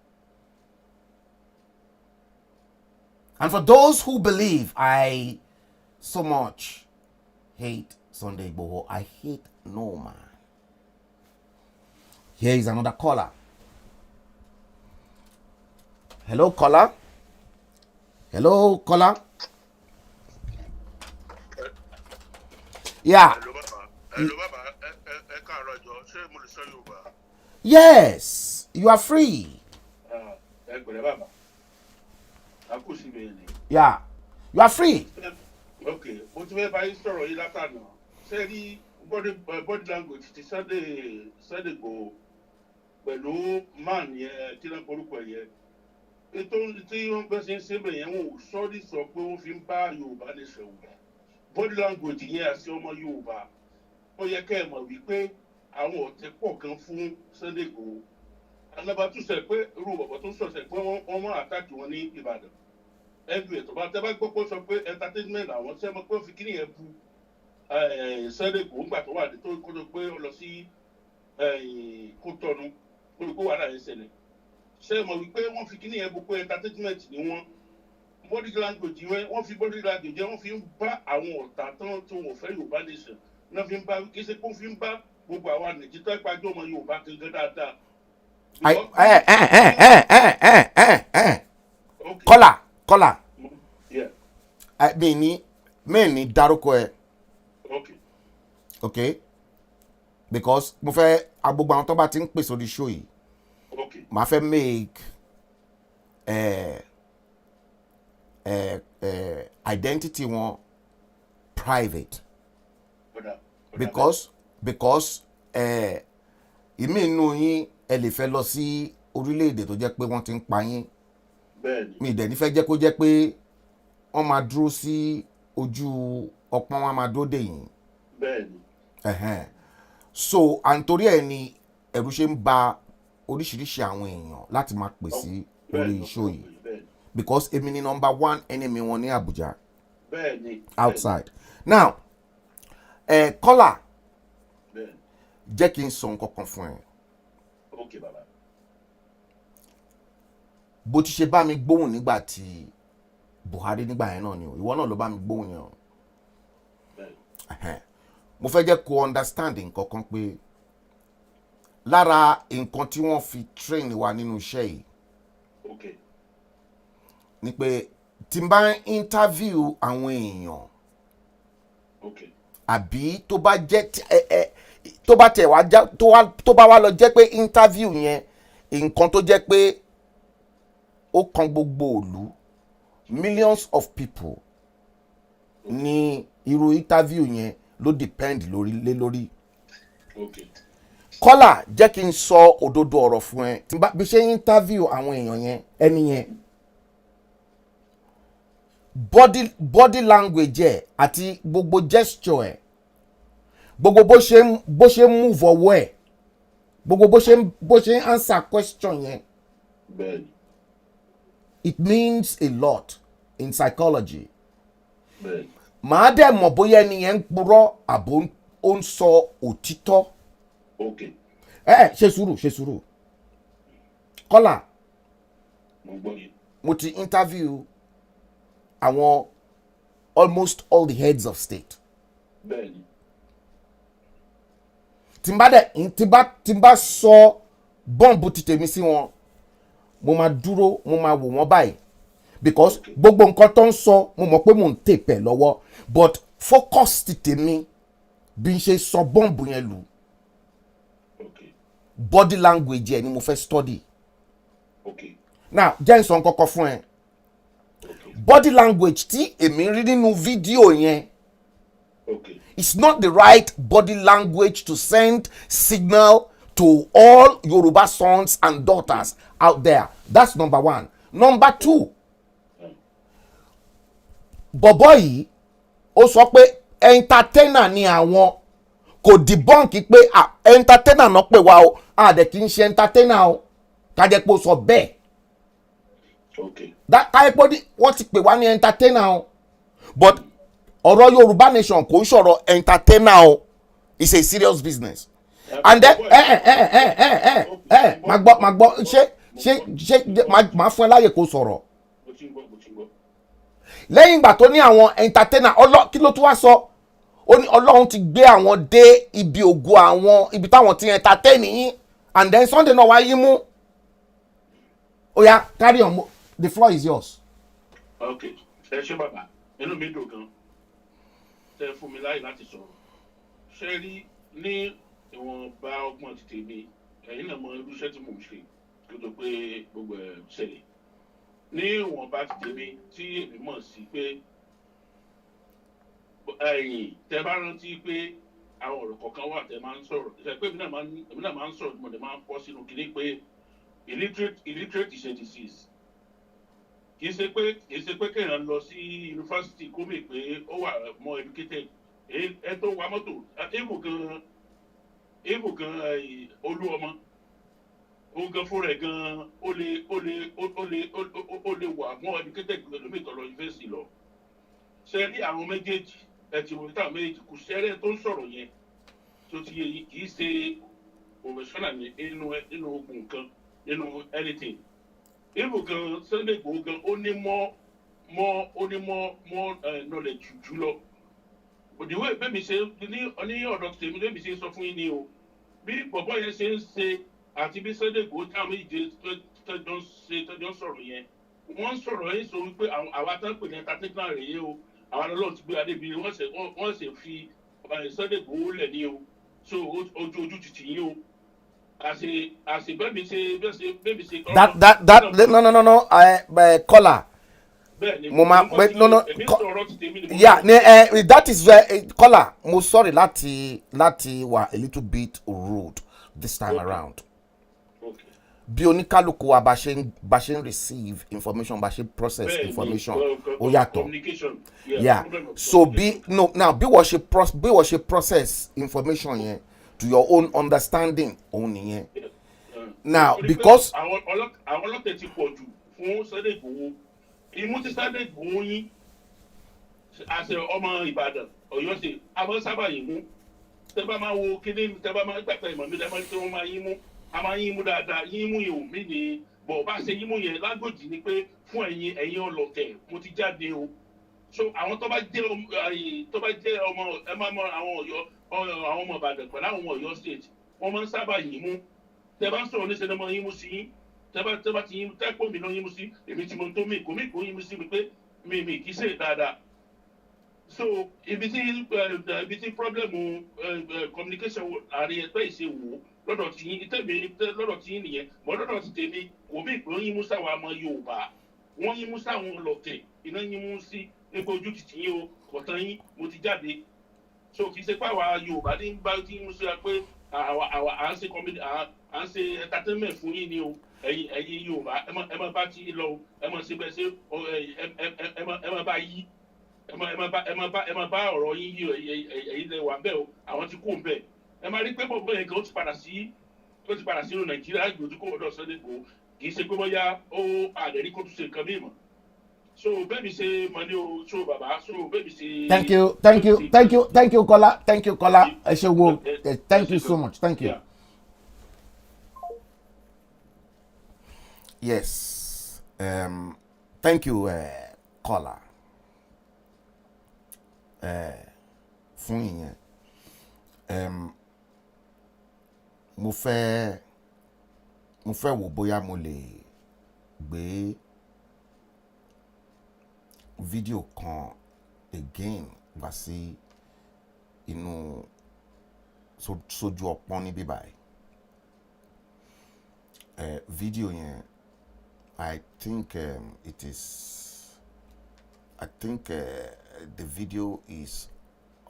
S1: And for those who believe I so much hate Sunday Igboho, I hate no man. Here is another caller. Hello, caller. Hello, caller. Yeah.
S6: Hello, Baba.
S1: Yes, you are free. Yeah, you are free.
S6: Okay, mo ti fẹ́ bá yín sọ̀rọ̀ yìí látàná. Ṣé rí body language ti Sunday Igboho pẹ̀lú man yẹn kí ló ń porúkọ yẹn. Ètò tí wọ́n gbé sí ṣébẹ̀ yẹn wọn ò sọ́ọ́dì sọ pé wọ́n fi ń bá Yorùbá ní ṣẹ̀wù. Body language yẹn àti ọmọ Yorùbá. Ó yẹ kẹ́ ẹ mọ̀ wípé àwọn ọ̀tẹ̀ pọ̀ kan fún Sunday Igboho. Alábàtúnṣe pé irú bàbá tó sọ̀sẹ̀ pé wọ́n mọ̀ àtàkì wọn ní Ìbàdàn. Ẹgbẹ́ ètò bá tẹ́ bá gbọ́ pé sọ pé entertainment àwọn ṣẹ́ mọ́ pé ó fi kíní yẹn bu Sunday Igboho ńgbà tó wà ní tó kó tó pé ó lọ sí Kútọ́nù olùkó wàhálà yẹn ṣẹlẹ̀. Ṣé mọ̀ wípé wọ́n fi kíní yẹn bu pé entertainment ni wọ́n body language yẹn wọ́n fi body language yẹn wọ́n fi ń bá àwọn ọ̀tá tán tó wọ́n fẹ́ Yorùbá nation náà fi ń bá kí ṣe kó fi ń bá gbogbo àwọn ànìjí tó ẹ̀pájọ́ ọmọ Yorùbá gangan dáadáa.
S1: Kọ́là. mi ní dárúkọ ẹ. Okay. Because mo fẹ́ agbogbo àwọn tó bá ti ń pèsè orí show yìí. Màá fẹ́ make identity wọn private. Because ìmí inú yín ẹ lè fẹ́ lọ sí orílẹ̀-èdè tó jẹ́ pé wọ́n ti ń pa yín. Mi dẹ̀ ní fẹ́ jẹ́ kó jẹ́ pé wọ́n máa dúró sí ojú ọpọ́n wọn máa dúró dè yín. So àǹtorí ẹ̀ ni ẹ̀rù ṣe ń ba oríṣiríṣi àwọn èèyàn láti máa pè sí orí show yìí. Because èmi ni number 1 enemy wọn ní Abuja. Outside. Now caller jẹ́ kí n sọ nǹkan kan fún ẹ.
S6: Okay, baba.
S1: Bó ti ṣe bá mi gbóhùn nígbà tí Buhari nígbà yẹn náà ni o ìwọ náà ló bá mi gbóhùn yẹn o. Mo fẹ́ jẹ́ kó understand nǹkan kan pé lára nǹkan tí wọ́n fi train wa nínú iṣẹ́ yìí ni pé tí n bá interview àwọn èèyàn àbí tó bá jẹ́ tó bá tẹ̀ wá tó bá wá lọ jẹ́ pé interview yẹn nǹkan tó jẹ́ pé ó kan gbogbo ìlú millions of people ní irú interview yẹn ló depend lé lórí. kọ́là jẹ́ kí n sọ òdodo ọ̀rọ̀ fún ẹ tí bí ṣe interview àwọn èèyàn yẹn ẹni yẹn body language ẹ àti gbogbo gesture ẹ gbogbo bó ṣe move ọwọ́ ẹ gbogbo bó ṣe answer question yẹn it means a lot in psychology màá dẹ̀ mọ̀ bóyá ẹni yẹn ń purọ́ àbò ó ń sọ òtítọ́.
S6: Okay.
S1: ṣe sùúrù kọ́là mo ti interview àwọn almost all the heads of state.
S6: Bẹ́ẹ̀ni.
S1: tí n bá sọ bọ́ǹbù ti tèmi sí wọn mo máa dúró mo máa wò wọ́n báyìí because gbogbo nǹkan tó ń sọ mo mọ̀ pé mò ń tèpẹ̀ lọ́wọ́ but focus ti tèmi bí n ṣe sọ bọ́ǹbù yẹn lù body language ẹ ni mo fẹ́ study.
S6: Okay.
S1: Now jẹ́ n sọ nǹkankan fún ẹ body language tí èmi rí nínú fídíò yẹn it's not the right body language to send signal to all Yoruba sons and daughters out there. That's number one. Number two, bọ̀bọ̀ yìí ó sọ pé entertainer ni àwọn kò debunk pé entertainer náà pè wá o dẹ̀ kì í ṣe entertainer o kájẹ́ pé ó sọ bẹ́ẹ̀. káyẹ́ pé wọ́n ti pè wá ní entertainer o but ọ̀rọ̀ Yorùbá nation kò ń sọ̀rọ̀ entertainer o it's a serious business. And then máa gbọ́ ṣé máa fún ẹ láyè kó sọ̀rọ̀. Lẹ́yìn ìgbà tó ní àwọn entertainer kí ló tún wá sọ ó ní Ọlọ́run ti gbé àwọn dé ibi ògo àwọn ibi táwọn ti entertain yín and then Sunday náà wá yín mú. Oya carry on, the floor is yours.
S6: Okay, ẹ ṣé bàbá inú mi dùn gan tẹ fún mi láyè láti sọ̀rọ̀ ṣe rí ní ìwọ̀nba ọgbọ́n ti tèmi ẹ̀yin náà mọ irú iṣẹ́ tí mò ń ṣe kí ó tó pé gbogbo ẹ̀ ṣẹlẹ̀ ní ìwọ̀nba ti tèmi tí èmi mọ̀ sí pé ẹ̀yin tẹ bá rántí pé àwọn ọ̀rọ̀ kọ̀ọ̀kan wà tẹ máa ń sọ̀rọ̀ ṣe pé èmi náà máa ń sọ̀rọ̀ mo dẹ̀ máa ń pọ̀ sínú kinní pé illiterate is a disease kì í ṣe pé kéèyàn lọ sí yunifásitì kó mì pé ó wà more educated ẹ tó wa mọ́tò even gan olú ọmọ ó gan fúnra ẹ̀ gan ó lè wà more educated lómi ìtọ́lọ yunifásitì lọ ṣe rí àwọn méjèèjì ẹ ti wọ́n táwọn méjèèjì kò ṣẹ́rẹ́ tó ń sọ̀rọ̀ yẹn tó ti yẹ yìí kì í ṣe professional nínú ogun nǹkan nínú anything even gan Sunday Igboho gan ó ní more knowledge jù lọ òdìwọ́ ìbẹ́ mi ṣe ní ọ̀dọ̀ tèmi lẹ́mi ṣe sọ fún yín ni o bí bọ̀bọ̀ yẹn ṣe ń ṣe àti bí Sunday Igboho táwọn ìdè tọ́jọ́ sọ̀rọ̀ yẹn wọ́n sọ̀rọ̀ yẹn sọ wípé àwa tán pè ní entertainer rèé o àwọn ọlọ́run ti gbé adébí wọ́n ṣe fi Sunday Igboho lẹ̀ ní o so ojú títì yín o àṣì bẹ́ẹ̀ mi ṣe
S1: no caller mo ma no yeah that is where caller mo sorry láti wà a little bit rude this time around bí oníkálukú wa bá ṣe ń receive information bá ṣe process information ó yàtọ̀ yeah so bí wọ́n ṣe process information yẹn to your own understanding òun nìyẹn now because.
S6: àwọn ọlọ́tẹ̀ ti pọ̀ jù fún Sunday Igboho imú ti Sunday Igboho yín àṣẹ ọmọ Ìbàdàn Ọ̀yọ́ ṣe àmọ́ sábà yín mú tẹ́ bá máa wo kíní tẹ́ bá máa gbàgbà ìmọ̀ mi lẹ́mọ́ tí wọ́n máa yín mú a máa yín mú dáadáa yín mú yẹn ò mí ni bọ̀ bá ṣe yín mú yẹn lágbòdì ni pé fún ẹ̀yin ọlọ́tẹ̀ mo ti jáde o so àwọn tó bá jẹ́ ọmọ ẹ máa mọ àwọn Ọ̀yọ́ àwọn ọmọ Ìbàdàn pẹ̀lú àwọn ọmọ Ọ̀yọ́ state wọ́n máa ń sábà yín mú tẹ́ bá ń sọ̀rọ̀ ní sinimá yín mú sí yín tẹ́ bá ti yín tẹ́pọ̀ mi náà yín mú sí èmi tí mo tó mi kò yín mú sí mi pé mi kì í ṣe dáadáa so ibi tí problem communication àárín ẹgbẹ́ ìṣe wò lọ́dọ̀ tí yín nìyẹn mọ́ lọ́dọ̀ tí tèmi kò mí pé yín mú sáwọn ọmọ Yorùbá wọ́n yín mú sáwọn ọlọ́tẹ̀ iná yín mú sí epo ojú títì yín o kọ̀tán yín mo ti jáde so kì í ṣe pàwọ́ Yorùbá ní bá tí yín mú sí wa pé à ń ṣe comedy à ń ṣe entertainment fún yín ni o ẹ̀yin Yorùbá ẹ má bá ti lọ ẹ má ṣe bẹ́ẹ̀ ṣe ẹ má bá yí ẹ má bá ọ̀rọ̀ yín yí ẹ̀yin lẹ wà bẹ́ẹ̀ o àwọn ti kó bẹ́ẹ̀ ẹ má rí pé bọ̀bọ̀ yẹn kan ó ti padà sínú Nàìjíríà gbòdú kó ọ̀dọ̀ Sunday Igboho kì í ṣe pé bóyá ó àdẹ̀rí kó tún ṣe nǹkan mímọ́ so bẹ́ẹ̀ mi ṣe mọ ní o so bàbá so bẹ́ẹ̀ mi ṣe.
S1: thank you Kola ẹ ṣe wo thank you so much thank you. Yeah. Yes thank you Kola fún ìyẹn mo fẹ́ wò bóyá mo lè gbé fídíò kan again wá sí inú sójú ọpọ́n níbí báyìí fídíò yẹn I think the video is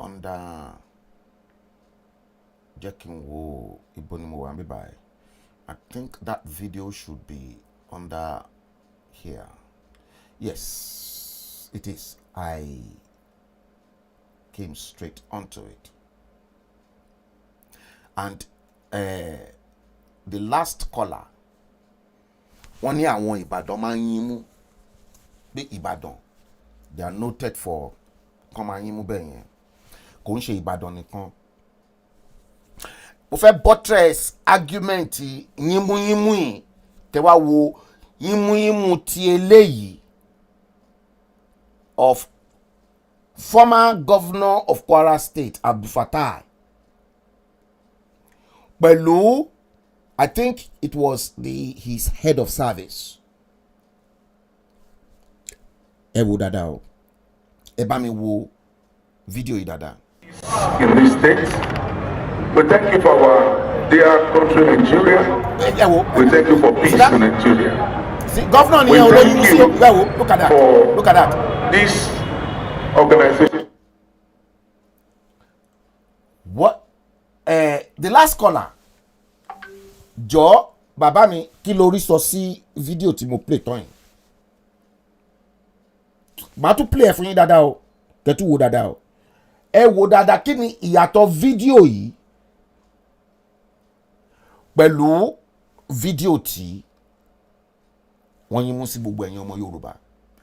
S1: under jẹ́ kí n wo ibo ni mo wà níbí báyìí I think that video should be under here. Yes, it is. I came straight onto it. And the last caller, wọ́n ní àwọn Ìbàdàn máa ń yín mú bí Ìbàdàn they are noted for kọ́ máa yín mú bẹ́ẹ̀ yẹn kò ń ṣe Ìbàdàn nìkan. Mo fẹ́ buttress argument yínmúyínmú yìí tẹ́ wá wo yínmúyínmú ti eléyìí of former governor of Kwara State Abdul Fattah pẹ̀lú I think it was his head of service. Ẹ wo dáadáa o ẹ bá mi wo fídíò yìí dáadáa.
S7: In this state. We thank you for our dear country, Nigeria. We thank you for peace in Nigeria.
S1: See, Governor,
S7: we thank you
S1: look at that. Look at that.
S7: This organization.
S1: What? The last caller. Jọ̀ọ́, bàbá mi, kí ló rí sọ sí fídíò tí mo play tán yìí. Màá tún play ẹ̀ fún yín dáadáa o. Kẹ́ tún wò dáadáa o. Ẹ wò dáadáa kí ni ìyàtọ̀ fídíò yìí pẹ̀lú fídíò tí wọ́n yín mú sí gbogbo ẹ̀yin ọmọ Yorùbá.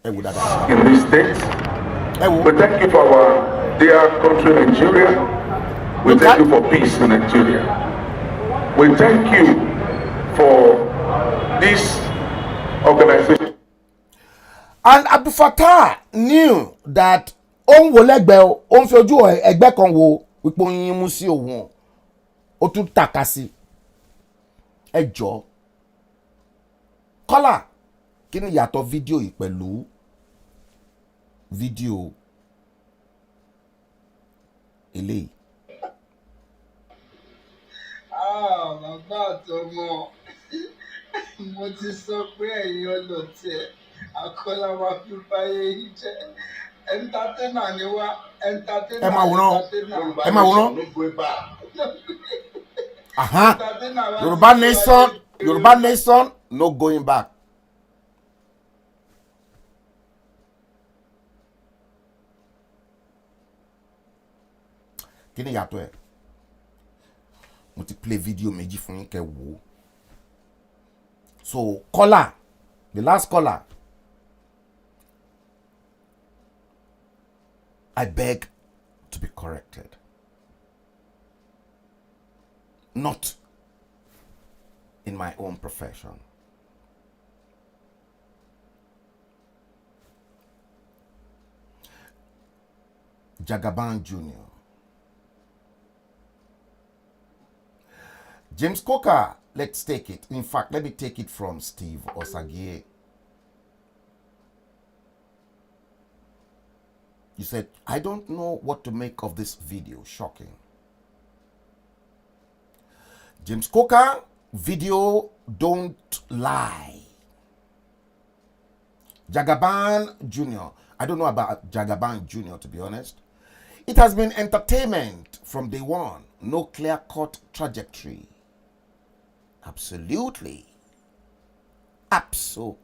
S1: Ẹ wò dáadáa.
S7: In this state, we thank you for our dear country, Nigeria. We thank you for peace in Nigeria. We thank you for this organization.
S1: And Abdul Fattah knew that ó ń wò lẹ́gbẹ̀ẹ́ o, ó ń fi ojú ẹgbẹ́ kan wo wípé ó yín mú sí òun ó tún tàka sí. Ẹ jọ̀ọ́ Kọ́lá kí ni yàtọ̀ fídíò yìí pẹ̀lú fídíò eléyìí.
S2: Bàbá àtọmọ mo ti sọ pé ẹ̀yin ọlọ́tẹ̀ àkọláwà fífáyé yìí jẹ́ entertainer ni wá entertainer.
S1: Ẹ máa wòran. Yoruba nation no going back. Kí ni yàtọ̀ ẹ̀? Mo ti play video méjì fún yín kẹ́ wò. So caller, the last caller, I beg to be corrected. Not in my own profession. Jagaban Jr. James Coker, let's take it. In fact, let me take it from Steve Osagie. You said, I don't know what to make of this video. Shocking. James Coker, video don't lie. Jagaban Jr. I don't know about Jagaban Jr. to be honest. It has been entertainment from day one. no clear-cut trajectory. Absolutely. Absolutely.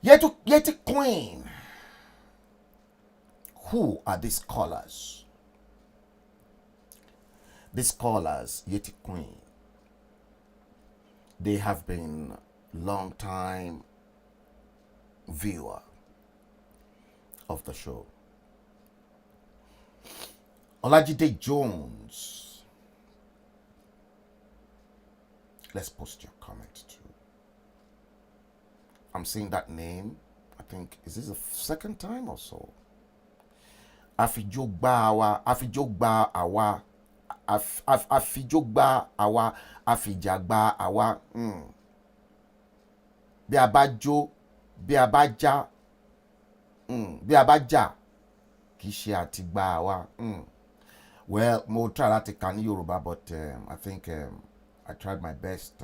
S1: Yet a queen. Who are these scholars? These scholars, Yeti Queen, they have been long time viewer of the show. Olajide Jones. Let's post your comment too. I'm seeing that name. I think, is this the second time or so? Afijogba awa, afijogba awa, afijagba awa. Bí a bá jó, bí a bá já, bí a bá jà, kì í ṣe àtìgbà awa. Well, mo try láti kà ní Yoruba, but I think I tried my best.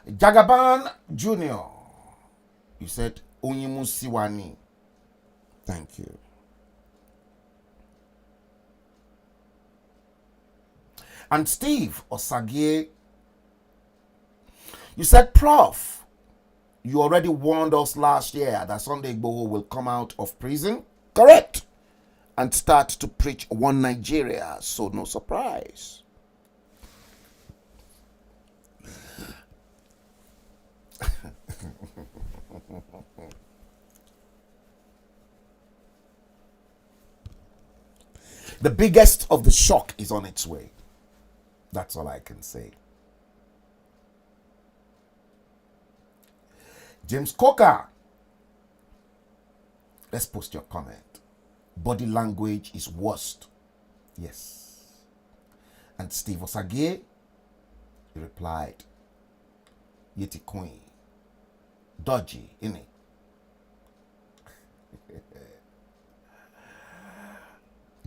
S1: Jagaban Junior, you said Onyimu Siwani. Thank you. And Steve Osagie, you said, Prof, you already warned us last year that Sunday Igboho will come out of prison. Correct. And start to preach one Nigeria. So no surprise. The biggest of the shock is on its way. That's all I can say. James Coker, let's post your comment. Body language is worst. Yes. And Steve Osagie, he replied, Yeti Queen, dodgy, innit?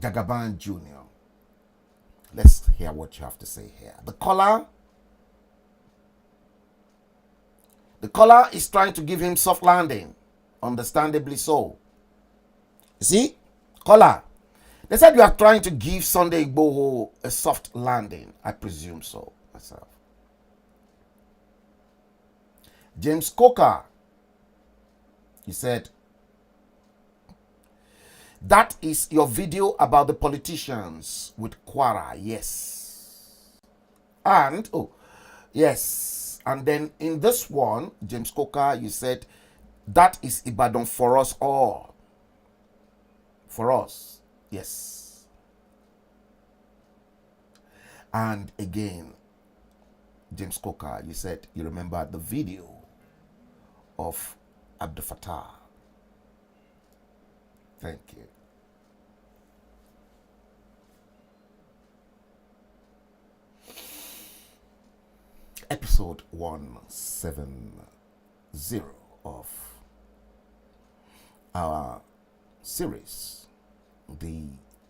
S1: Jagaban Jr., let's hear what you have to say here. The caller is trying to give him soft landing, understandably so. You see, caller, they said you are trying to give Sunday Igboho a soft landing. I presume so myself. James Coker, he said, that is your video about the politicians with Kwara, yes. And, oh, yes. And then in this one, James Coker, you said, that is Ibadan for us all. For us, yes. And again, James Coker, you said you remember the video of Abdel Fattah. Thank you. Episode 170 of our series, The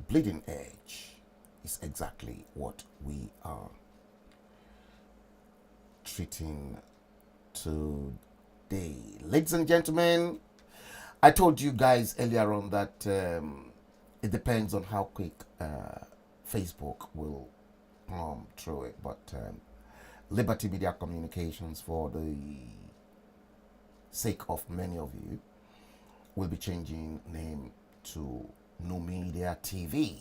S1: Bleeding Edge, is exactly what we are treating today. Ladies and gentlemen, I told you guys earlier on that it depends on how quick Facebook will plumb through it, but Liberty Media Communications, for the sake of many of you, will be changing name to No Media TV.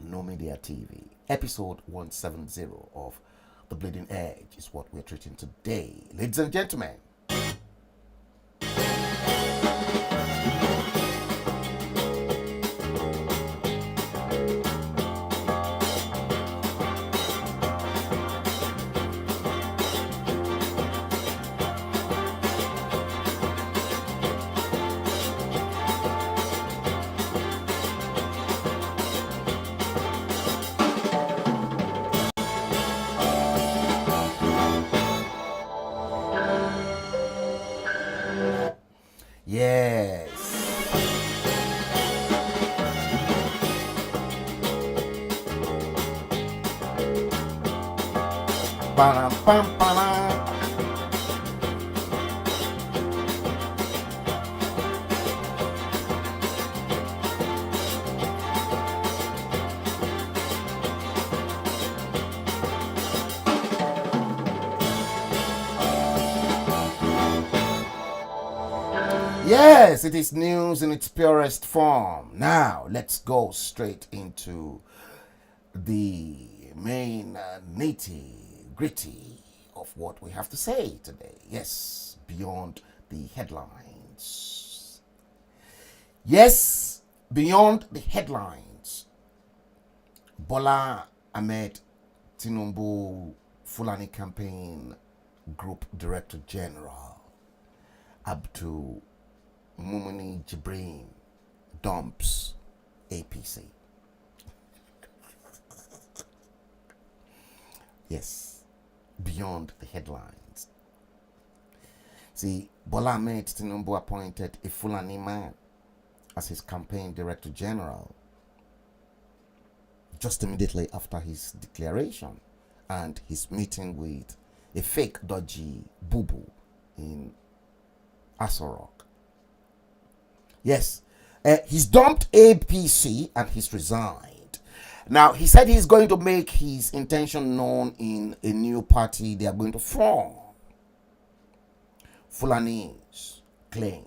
S1: No Media TV. Episode 170 of The Bleeding Edge is what we're treating today. Ladies and gentlemen, yes. Ba-dum, bum, ba-dum. Yes, it is news in its purest form. Now, let's go straight into the main nitty-gritty of what we have to say today. Yes, beyond the headlines. Yes, beyond the headlines. Bola Ahmed Tinubu Fulani Campaign Group Director General Abdul Mumuni Jibrin dumps APC. Yes, beyond the headlines. See, Bola Ahmed Tinubu appointed a Fulani man as his campaign director general just immediately after his declaration and his meeting with a fake dodgy boo-boo in Asorok. Yes, he's dumped APC and he's resigned. Now, he said he's going to make his intention known in a new party they are going to form. Fulanis claimed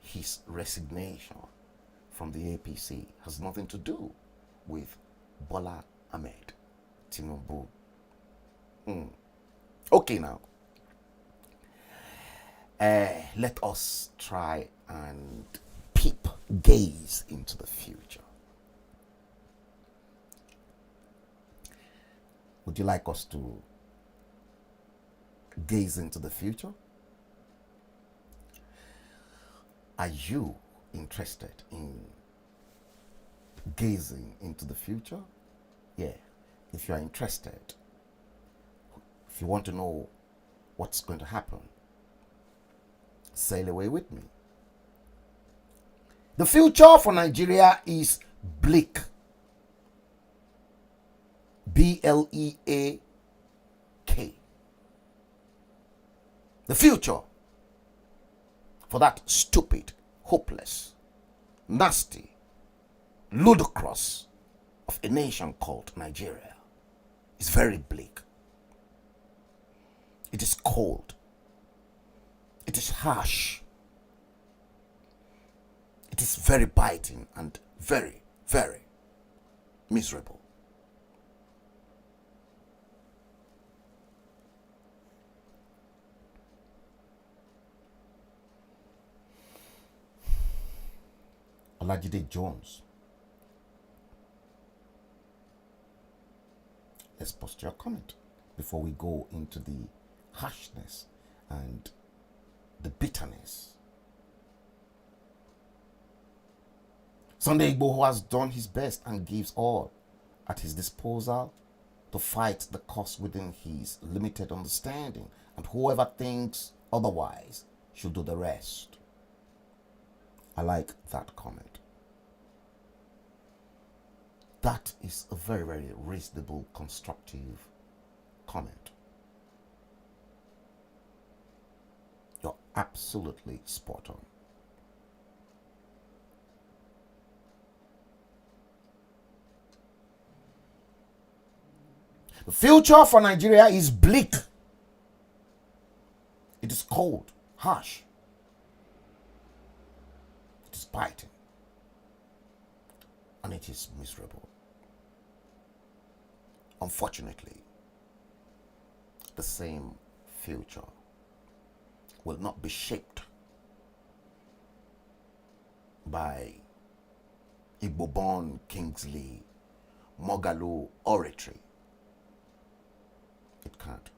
S1: his resignation from the APC has nothing to do with Bola Ahmed Tinubu. Okay, now, let us try and gaze into the future. Would you like us to gaze into the future? Are you interested in gazing into the future? Yeah, if you are interested, if you want to know what's going to happen, sail away with me. The future for Nigeria is bleak. BLEAK. The future for that stupid, hopeless, nasty, ludicrous of a nation called Nigeria is very bleak. It is cold. It is harsh. It is very biting and very, very miserable. Olajide Jones. Let's post your comment before we go into the harshness and the bitterness. Sunday Igboho has done his best and gives all at his disposal to fight the cause within his limited understanding, and whoever thinks otherwise should do the rest. I like that comment. That is a very, very reasonable, constructive comment. You're absolutely spot on. The future for Nigeria is bleak. It is cold, harsh. It is biting. And it is miserable. Unfortunately, the same future will not be shaped by Igbo-born Kingsley Moghalu oratory. It can't.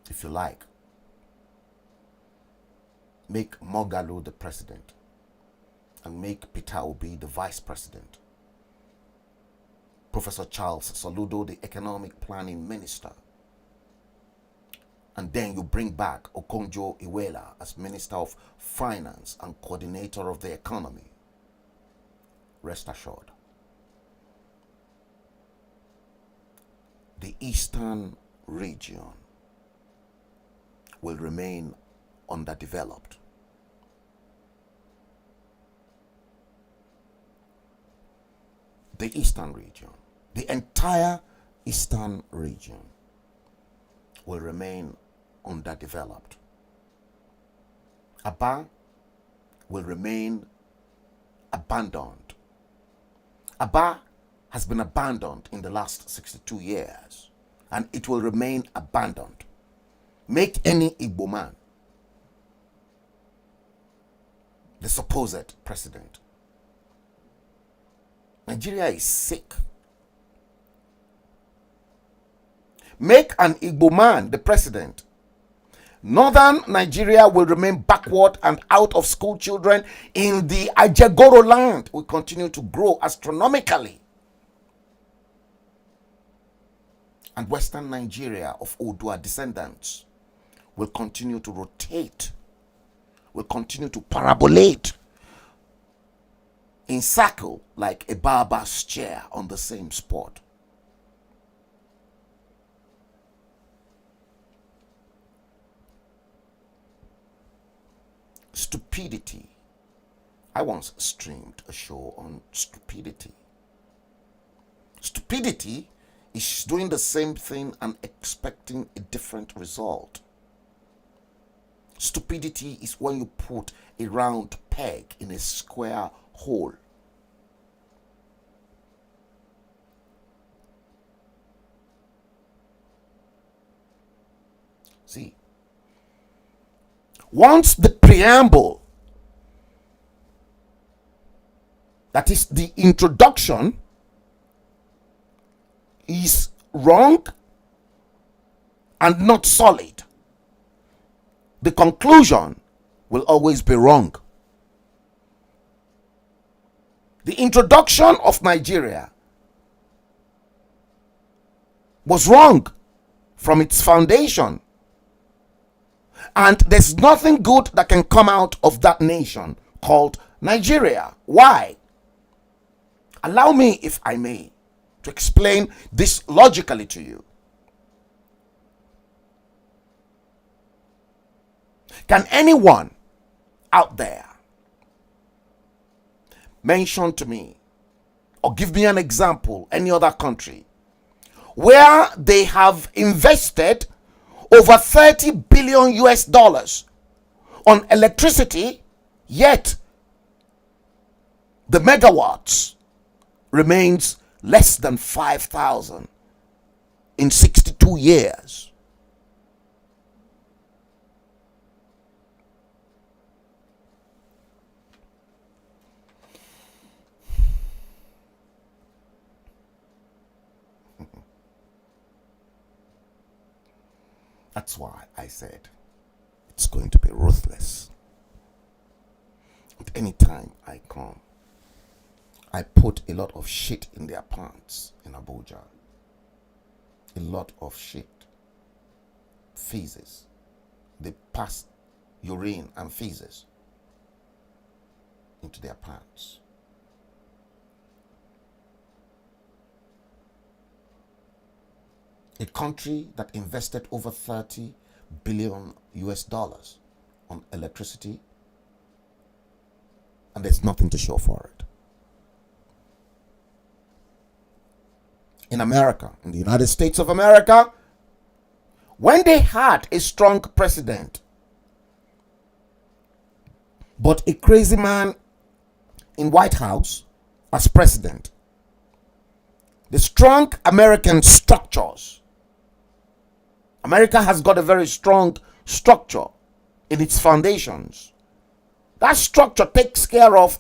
S1: If you like, make Moghalu the president and make Peter Obi the vice president. Professor Charles Soludo the economic planning minister. And then you bring back Okonjo Iweala as Minister of Finance and coordinator of the economy. Rest assured, the eastern region will remain underdeveloped. The eastern region, the entire eastern region will remain underdeveloped. Aba will remain abandoned. Aba has been abandoned in the last 62 years, and it will remain abandoned. Make any Igbo man the supposed president. Nigeria is sick. Make an Igbo man the president. Northern Nigeria will remain backward, and out of school children in the Ajegoro land will continue to grow astronomically. And Western Nigeria of Odua descendants will continue to rotate, will continue to parabolate in circle like a barber's chair on the same spot. Stupidity. I once streamed a show on stupidity. Stupidity is doing the same thing and expecting a different result. Stupidity is when you put a round peg in a square hole. See, once the preamble, that is the introduction, is wrong and not solid, the conclusion will always be wrong. The introduction of Nigeria was wrong from its foundation, and there's nothing good that can come out of that nation called Nigeria. Why? Allow me, if I may, to explain this logically to you. Can anyone out there mention to me or give me an example, any other country, where they have invested over 30 billion US dollars on electricity, yet the megawatts remains less than 5,000 in 62 years? That's why I said it's going to be ruthless. At any time I come, I put a lot of shit in their pants in Abuja. A lot of shit. Feces. They pass urine and feces into their pants. A country that invested over 30 billion US dollars on electricity, and there's nothing to show for it. In America, in the United States of America, when they had a strong president, but a crazy man in White House as president, the strong American structures, America has got a very strong structure in its foundations. That structure takes care of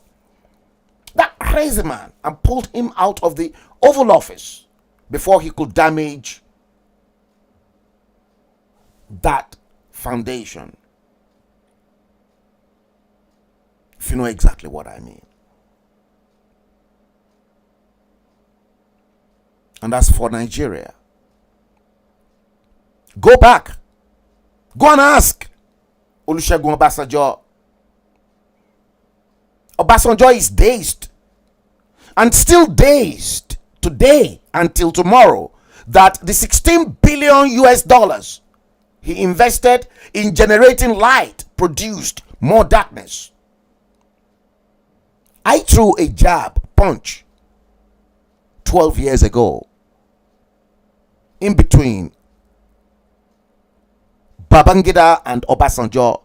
S1: that crazy man and pulled him out of the Oval Office before he could damage that foundation. If you know exactly what I mean. And as for Nigeria, go back. Go and ask Olusegun Obasanjo. Obasanjo is dazed and still dazed today until tomorrow that the 16 billion US dollars he invested in generating light produced more darkness. I threw a jab punch 12 years ago in between Babangida and Obasanjo?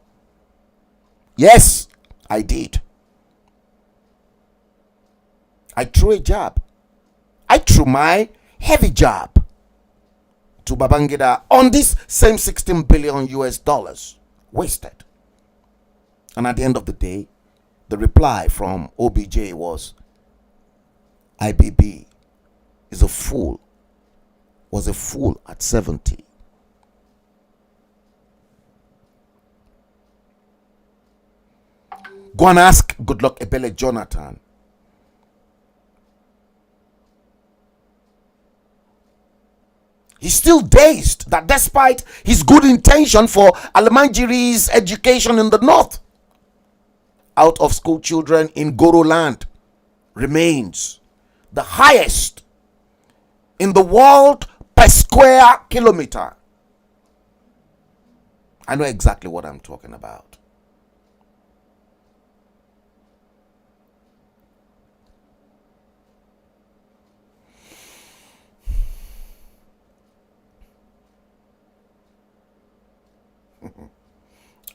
S1: Yes, I did. I threw a jab. I threw my heavy jab to Babangida on this same 16 billion US dollars wasted. And at the end of the day, the reply from OBJ was, IBB is a fool, was a fool at 70. Go and ask Goodluck Ebele Jonathan. He's still dazed that despite his good intention for Almanjiri's education in the north, out of school children in Goro land remains the highest in the world per square kilometer. I know exactly what I'm talking about.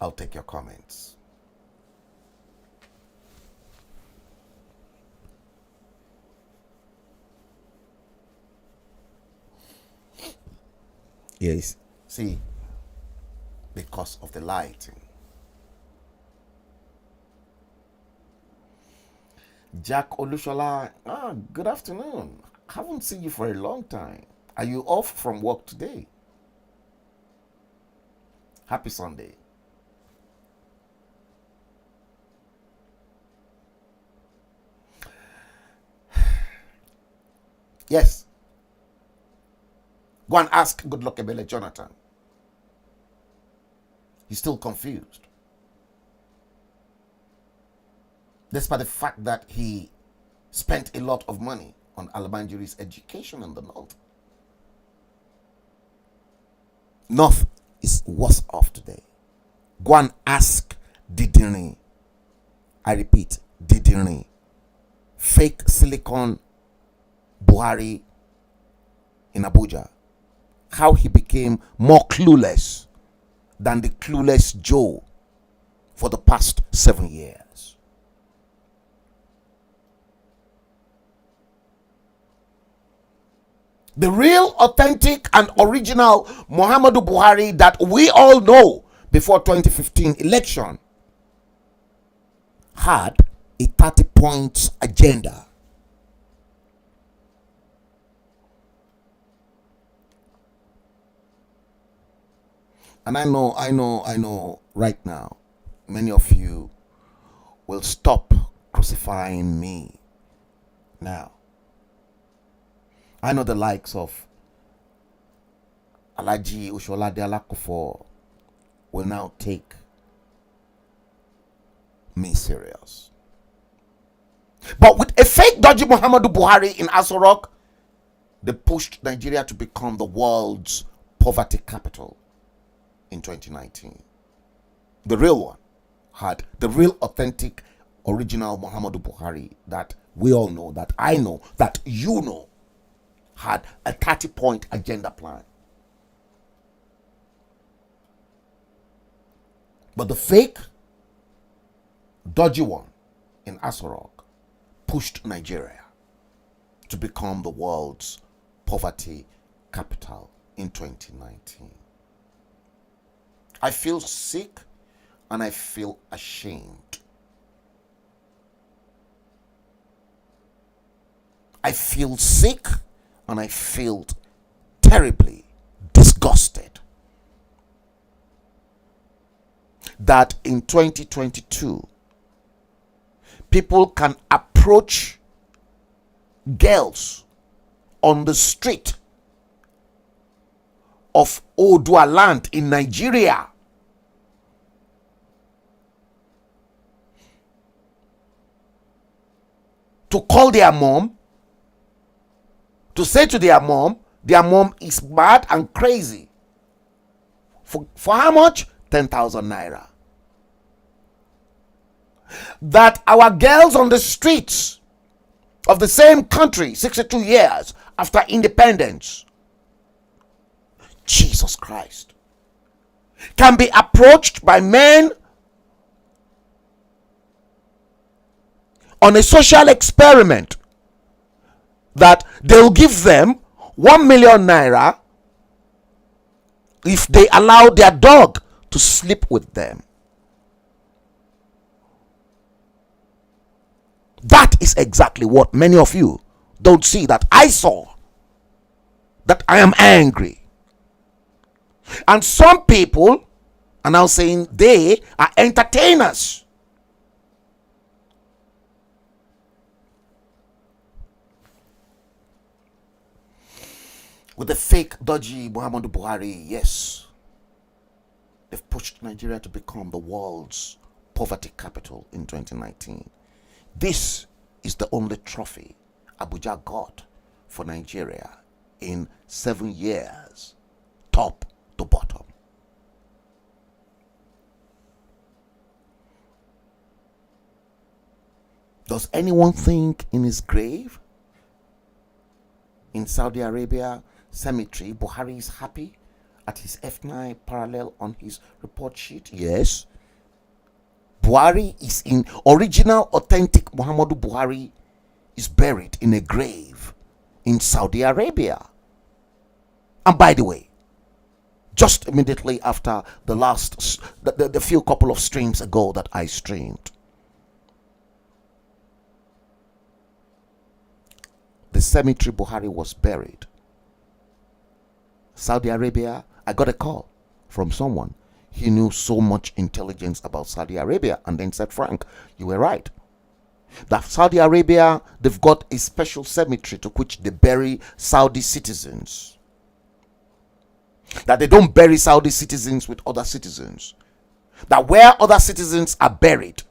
S1: I'll take your comments. Yes, see, because of the lighting. Jack Olushola, good afternoon. Haven't seen you for a long time. Are you off from work today? Happy Sunday. Yes. Go and ask Goodluck Ebele Jonathan. He's still confused. Despite the fact that he spent a lot of money on Almanjiri's education in the north. North is worse off today. Go and ask Didiri. I repeat, Didiri. Fake Silicon Buhari in Abuja. How he became more clueless than the clueless Joe for the past 7 years. The real, authentic, and original Muhammadu Buhari that we all know before 2015 election had a 30 points agenda. And I know right now, many of you will stop crucifying me now. I know the likes of Alaji Usholade Alakufo will now take me serious. But with a fake dodgy Muhammadu Buhari in Aso Rock, they pushed Nigeria to become the world's poverty capital in 2019. The real one had the real authentic original Muhammadu Buhari that we all know, that I know, that you know, had a 30-point agenda plan. But the fake dodgy one in Aso Rock pushed Nigeria to become the world's poverty capital in 2019. I feel sick and I feel ashamed. I feel sick and I feel terribly disgusted that in 2022 people can approach girls on the street of Odua land in Nigeria to call their mom, to say to their mom is mad and crazy. For how much? 10,000 naira. That our girls on the streets of the same country, 62 years after independence, Jesus Christ can be approached by men on a social experiment that they'll give them 1 million naira if they allow their dog to sleep with them. That is exactly what many of you don't see that I saw. That I am angry. And some people are now saying they are entertainers. With the fake, dodgy Muhammadu Buhari, yes, they've pushed Nigeria to become the world's poverty capital in 2019. This is the only trophy Abuja got for Nigeria in 7 years, top to bottom. Does anyone think in his grave in Saudi Arabia cemetery Buhari is happy at his F9 parallel on his report sheet? Yes. Buhari is in original authentic Muhammadu Buhari is buried in a grave in Saudi Arabia. And by the way, just immediately after the few couple of streams ago that I streamed, the cemetery Buhari was buried, Saudi Arabia, I got a call from someone. He knew so much intelligence about Saudi Arabia and then said, Frank, you were right. That Saudi Arabia, they've got a special cemetery to which they bury Saudi citizens. That they don't bury Saudi citizens with other citizens. That where other citizens are buried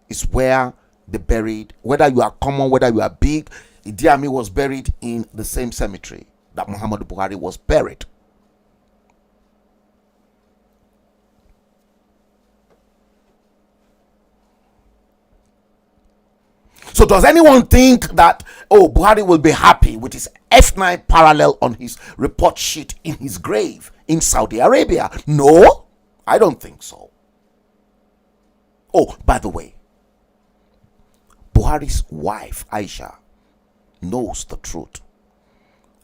S1: is where they buried. Whether you are common, whether you are big, Idi Amin was buried in the same cemetery that Muhammadu Buhari was buried. So does anyone think that, oh, Buhari will be happy with his F9 parallel on his report sheet in his grave in Saudi Arabia? No, I don't think so. Oh, by the way, Buhari's wife, Aisha, knows the truth.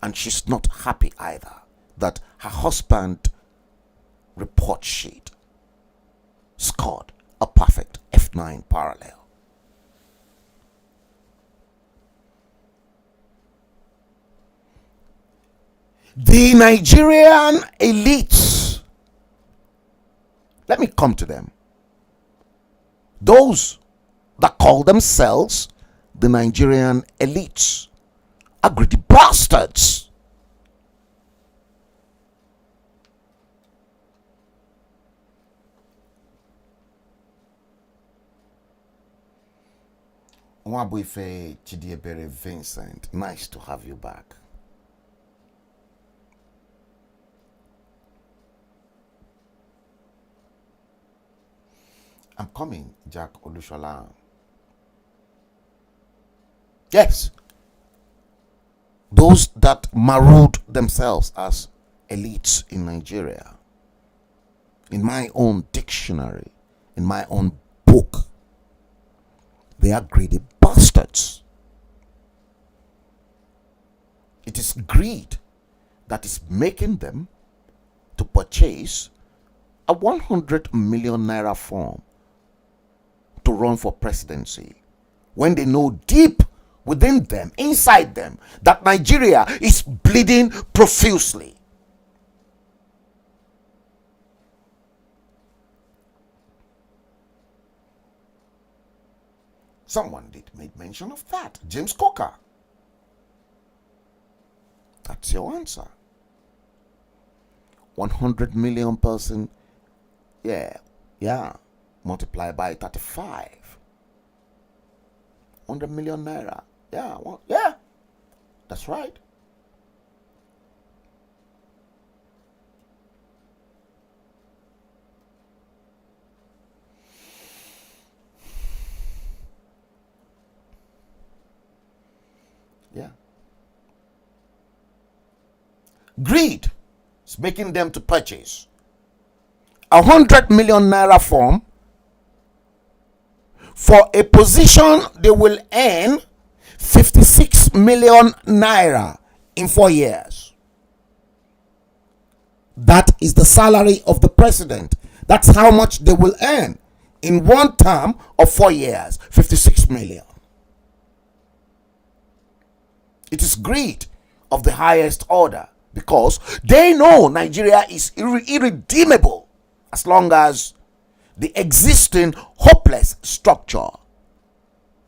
S1: And she's not happy either that her husband report sheet scored a perfect F9 parallel. The Nigerian elites, let me come to them. Those that call themselves the Nigerian elites are greedy bastards. Nwabuife Chidiebere Vincent, nice to have you back. I'm coming, Jack Olushola. Yes. Those that marooned themselves as elites in Nigeria. In my own dictionary, in my own book, they are greedy bastards. It is greed that is making them to purchase a 100 million naira form to run for presidency when they know deep within them, inside them, that Nigeria is bleeding profusely. Someone did make mention of that. James Coker. That's your answer. 100 million person, yeah, multiply by 35. 100 million naira. Yeah, that's right. Yeah. Greed It's making them to purchase 100 million naira form for a position they will earn 56 million naira in 4 years. That is the salary of the president. That's how much they will earn in one term of 4 years, 56 million. It is greed of the highest order because they know Nigeria is irredeemable as long as the existing hopeless structure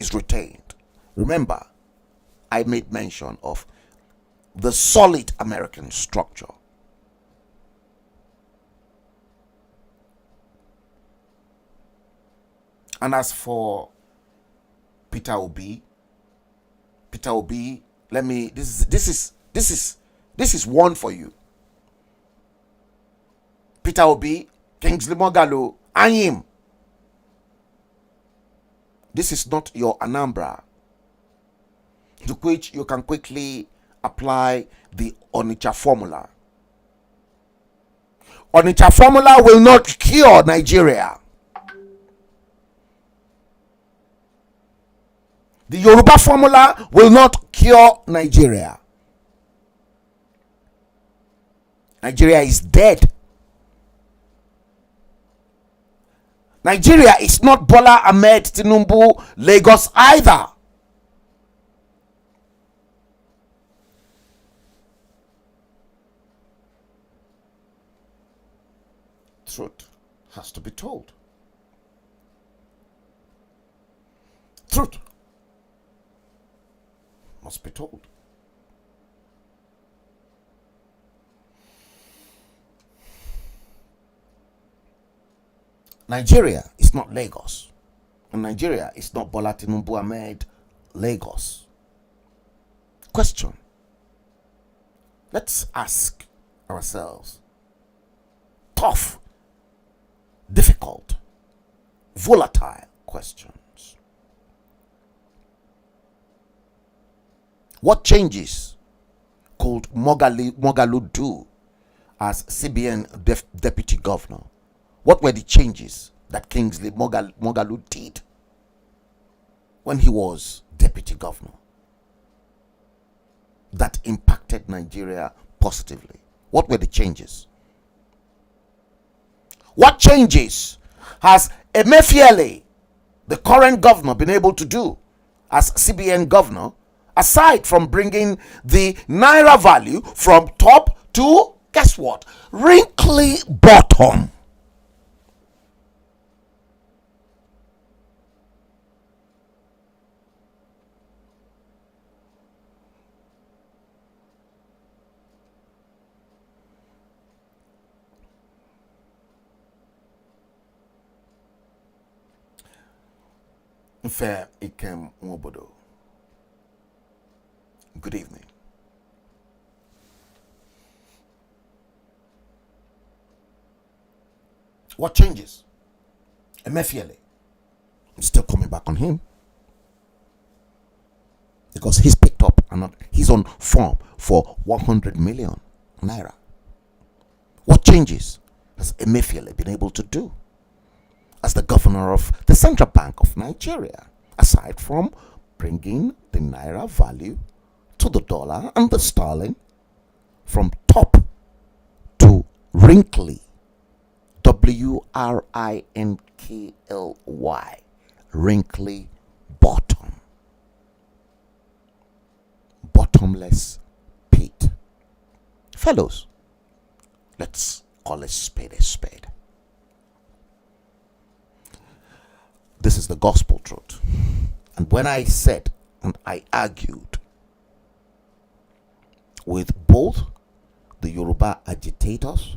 S1: is retained. Remember, I made mention of the solid American structure. And as for Peter Obi, let me this is one for you. Peter Obi, Kingsley Moghalu, and him. This is not your Anambra, to which you can quickly apply the Onitsha formula. Onitsha formula will not cure Nigeria. The Yoruba formula will not cure Nigeria. Nigeria is dead. Nigeria is not Bola Ahmed Tinubu Lagos either. Truth has to be told. Truth must be told. Nigeria is not Lagos. And Nigeria is not Bola Tinubu Ahmed Lagos. Question. Let's ask ourselves tough, difficult, volatile questions. What changes could Moghalu do as CBN deputy governor? What were the changes that Kingsley Moghalu did when he was deputy governor that impacted Nigeria positively? What were the changes? What changes has Emefiele, the current governor, been able to do as CBN governor, aside from bringing the naira value from top to, guess what, wrinkly bottom? Fair Ikem Nwobodo. Good evening. What changes? Emefiele. I'm still coming back on him because he's picked up and he's on form for 100 million naira. What changes has Emefiele been able to do as the governor of the Central Bank of Nigeria, aside from bringing the naira value to the dollar and the sterling from top to wrinkly, WRINKLY, wrinkly bottom, bottomless pit? Fellows, let's call a spade a spade. This is the gospel truth. And when I said and I argued with both the Yoruba agitators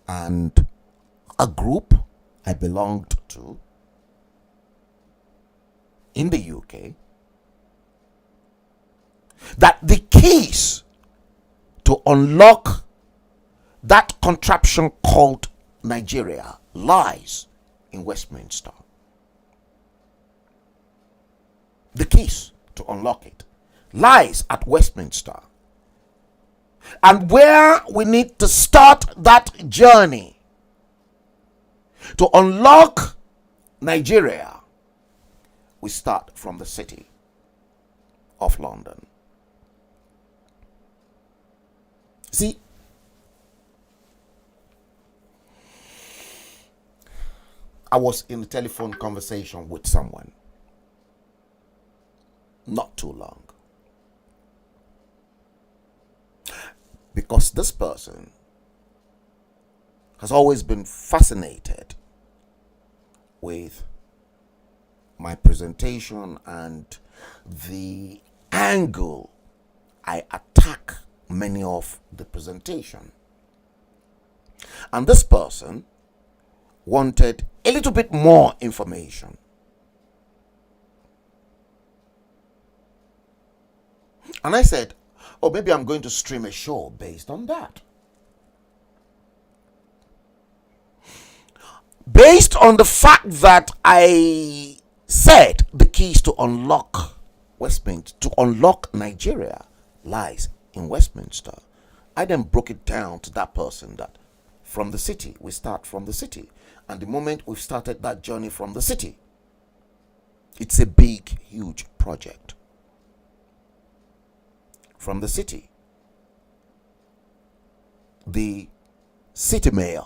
S1: and a group I belonged to in the UK, that the keys to unlock that contraption called Nigeria lies in Westminster. The keys to unlock it lies at Westminster. And where we need to start that journey to unlock Nigeria, we start from the city of London. See, I was in a telephone conversation with someone not too long, because this person has always been fascinated with my presentation and the angle I attack many of the presentation. And this person wanted a little bit more information. And I said, oh, maybe I'm going to stream a show based on that. Based on the fact that I said the keys to unlock Westminster, to unlock Nigeria, lies in Westminster, I then broke it down to that person that from the city, we start from the city. And the moment we've started that journey from the city, it's a big, huge project. From the city, the city mayor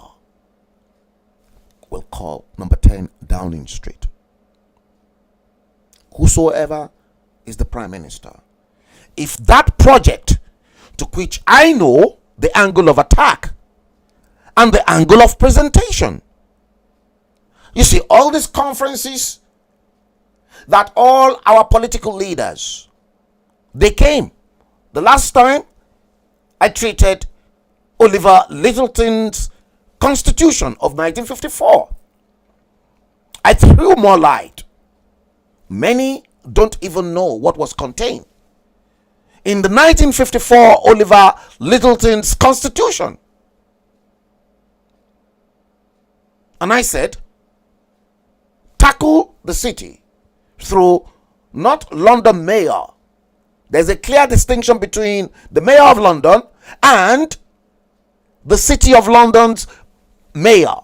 S1: will call number 10 Downing Street. Whosoever is the prime minister, if that project, to which I know the angle of attack and the angle of presentation, you see, all these conferences that all our political leaders, they came. The last time I treated Oliver Littleton's Constitution of 1954. I threw more light. Many don't even know what was contained in the 1954 Oliver Littleton's Constitution. And I said, tackle the city through not London mayor. There's a clear distinction between the mayor of London and the city of London's mayor.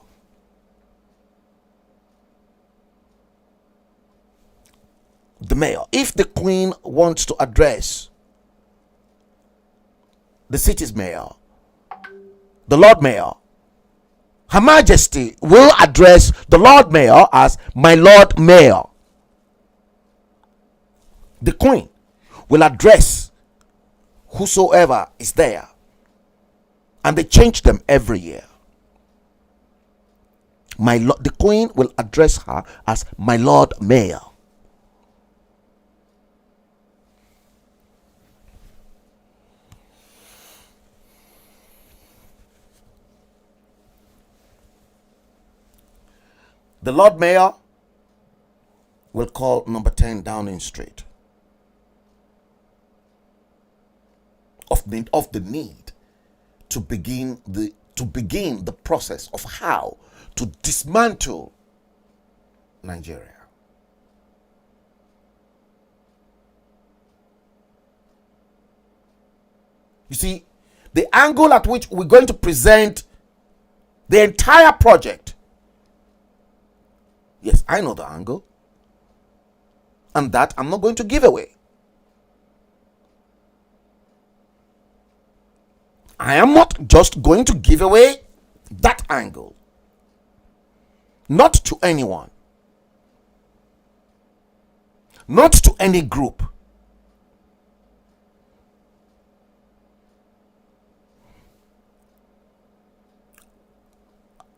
S1: The mayor, if the Queen wants to address the city's mayor, the Lord Mayor, Her Majesty will address the Lord Mayor as my Lord Mayor. The Queen will address whosoever is there, and they change them every year. The Queen will address her as my Lord Mayor. The Lord Mayor will call number 10 Downing Street of the need to begin the process of how to dismantle Nigeria. You see, the angle at which we're going to present the entire project. Yes, I know the angle. And that I'm not going to give away. I am not just going to give away that angle. Not to anyone. Not to any group.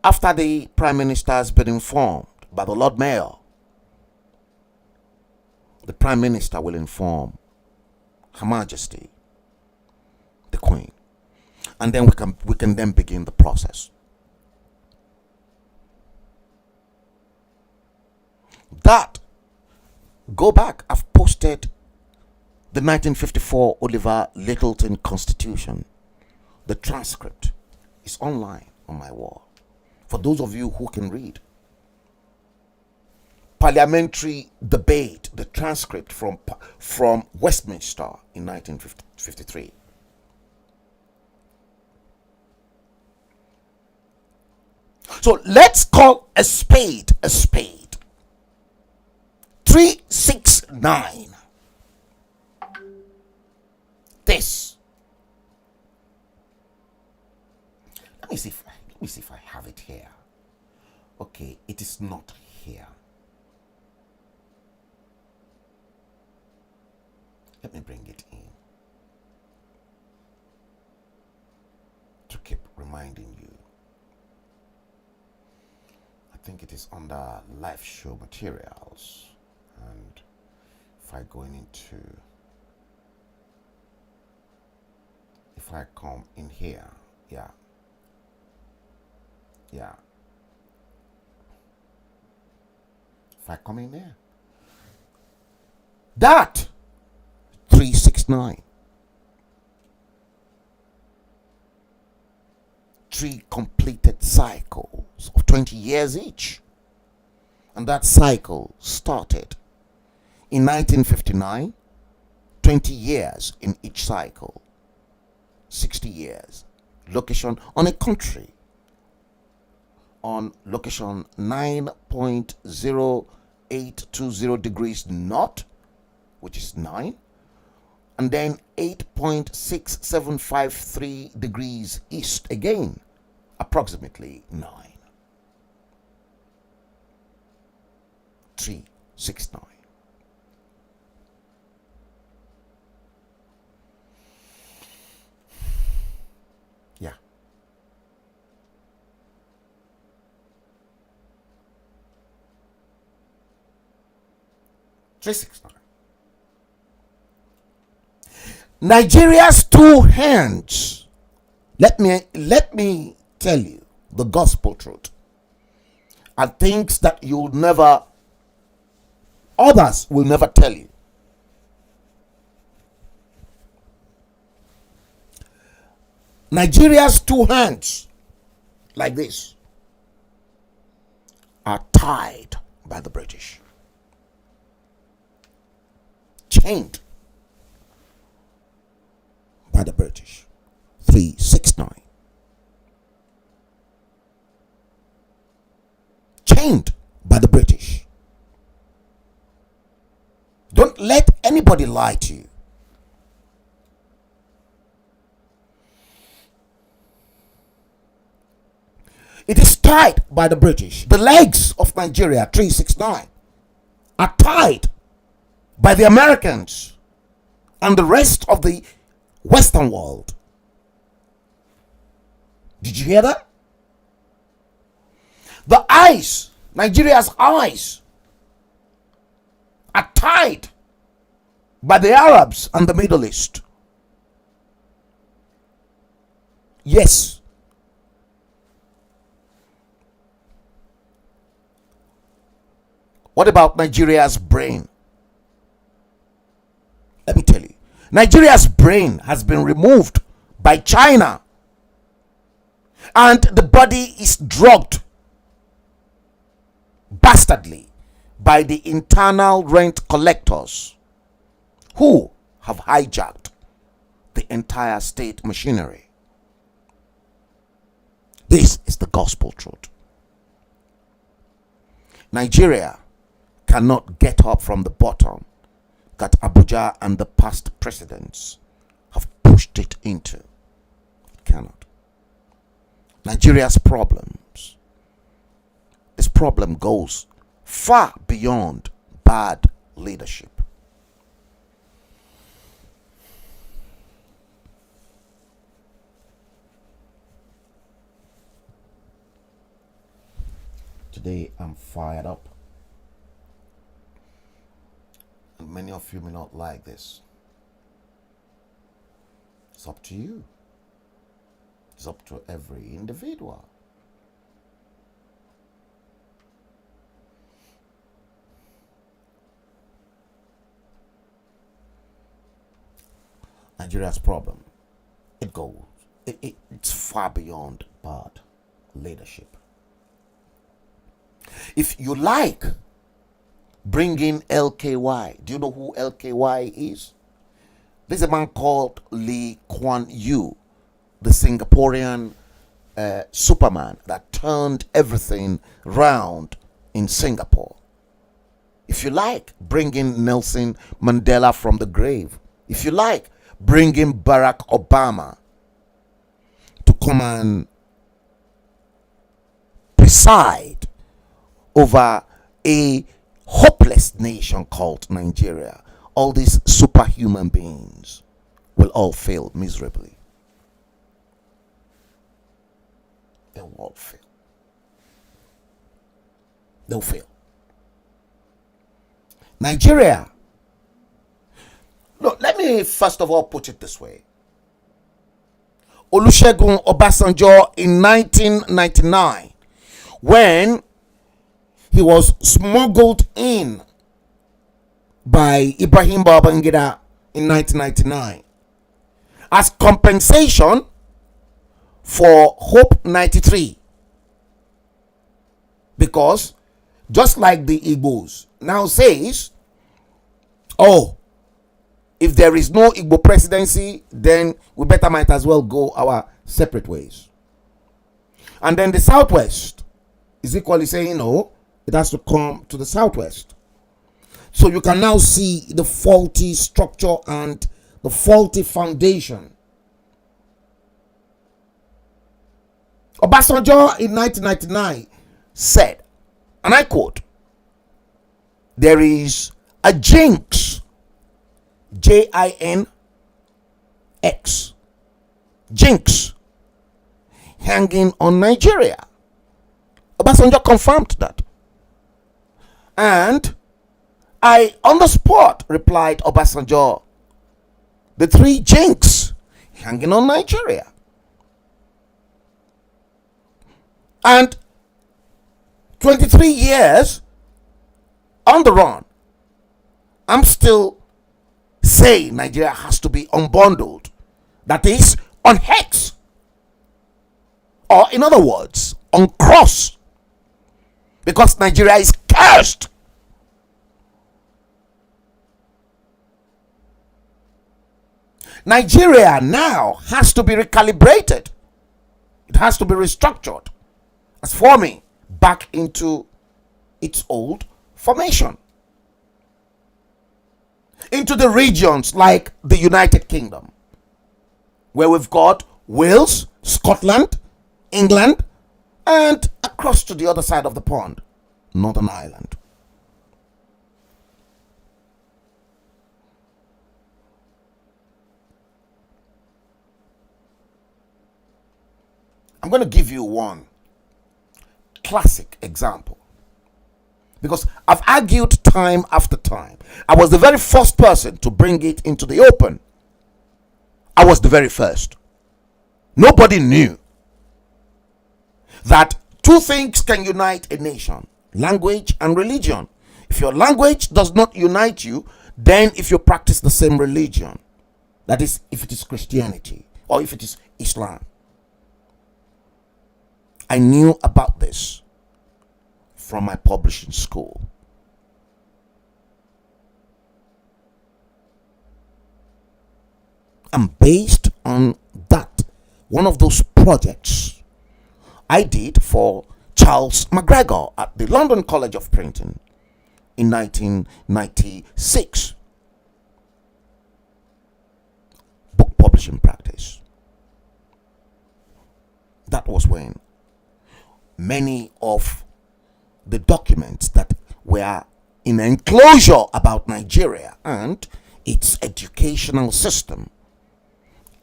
S1: After the Prime Minister has been informed by the Lord Mayor, the Prime Minister will inform Her Majesty, the Queen, and then we can then begin the process. That, go back, I've posted the 1954 Oliver Littleton Constitution. The transcript is online on my wall for those of you who can read. Parliamentary debate, the transcript from Westminster in 1953. So let's call a spade a spade. 369. This. Let me see if I have it here. Okay, it is not here. Let me bring it in to keep reminding you. I think it is under live show materials, and if I go into, if I come in here, yeah. If I come in there, that 369, 3 completed cycles of 20 years each, and that cycle started in 1959. 20 years in each cycle, 60 years. Location on a country on location 9.0820 degrees north, which is 9, and then 8.6753 degrees east, again approximately 9. 369. Yeah. Nigeria's two hands. Let me tell you the gospel truth, and things that others will never tell you. Nigeria's two hands, like this, are tied by the British, chained by the British. 369. Chained by the British. Don't let anybody lie to you. It is tied by the British. The legs of Nigeria, 369, are tied by the Americans and the rest of the Western world. Did you hear that? The eyes, Nigeria's eyes, are tied by the Arabs and the Middle East. Yes. What about Nigeria's brain? Let me tell you. Nigeria's brain has been removed by China, and the body is drugged bastardly by the internal rent collectors who have hijacked the entire state machinery. This is the gospel truth. Nigeria cannot get up from the bottom that Abuja and the past presidents have pushed it into. It cannot. Nigeria's problems, this problem goes far beyond bad leadership. Today I'm fired up. And many of you may not like this. It's up to you. It's up to every individual. Nigeria's problem, it's far beyond bad leadership. If you like, bring in LKY. Do you know who LKY is? There's a man called Lee Kuan Yew, the Singaporean Superman that turned everything round in Singapore. If you like, bringing Nelson Mandela from the grave. If you like, bringing Barack Obama to come and preside over a hopeless nation called Nigeria. All these superhuman beings will all fail miserably. They will all fail. They'll fail. Nigeria. Look, let me first of all put it this way. Olusegun Obasanjo in 1999, when he was smuggled in by Ibrahim Babangida in 1999 as compensation for Hope 93, because just like the Igbos now says, oh, if there is no Igbo presidency, then we better might as well go our separate ways. And then the Southwest is equally saying, no, it has to come to the Southwest. So you can now see the faulty structure and the faulty foundation. Obasanjo in 1999 said, and I quote, there is a jinx, Jinx, jinx, hanging on Nigeria. Obasanjo confirmed that. And I, on the spot, replied Obasanjo, the three jinx hanging on Nigeria. And 23 years on the run, I'm still saying Nigeria has to be unbundled. That is, unhexed. Or in other words, uncross. Because Nigeria is cursed. Nigeria now has to be recalibrated. It has to be restructured as forming back into its old formation. Into the regions like the United Kingdom, where we've got Wales, Scotland, England, and across to the other side of the pond, Northern Ireland. I'm going to give you one classic example, because I've argued time after time. I was the very first person to bring it into the open. I was the very first. Nobody knew that two things can unite a nation: language and religion. If your language does not unite you, then if you practice the same religion, that is, if it is Christianity or if it is Islam. I knew about this from my publishing school. And based on that, one of those projects I did for Charles McGregor at the London College of Printing in 1996. Book publishing practice. That was when many of the documents that were in enclosure about Nigeria and its educational system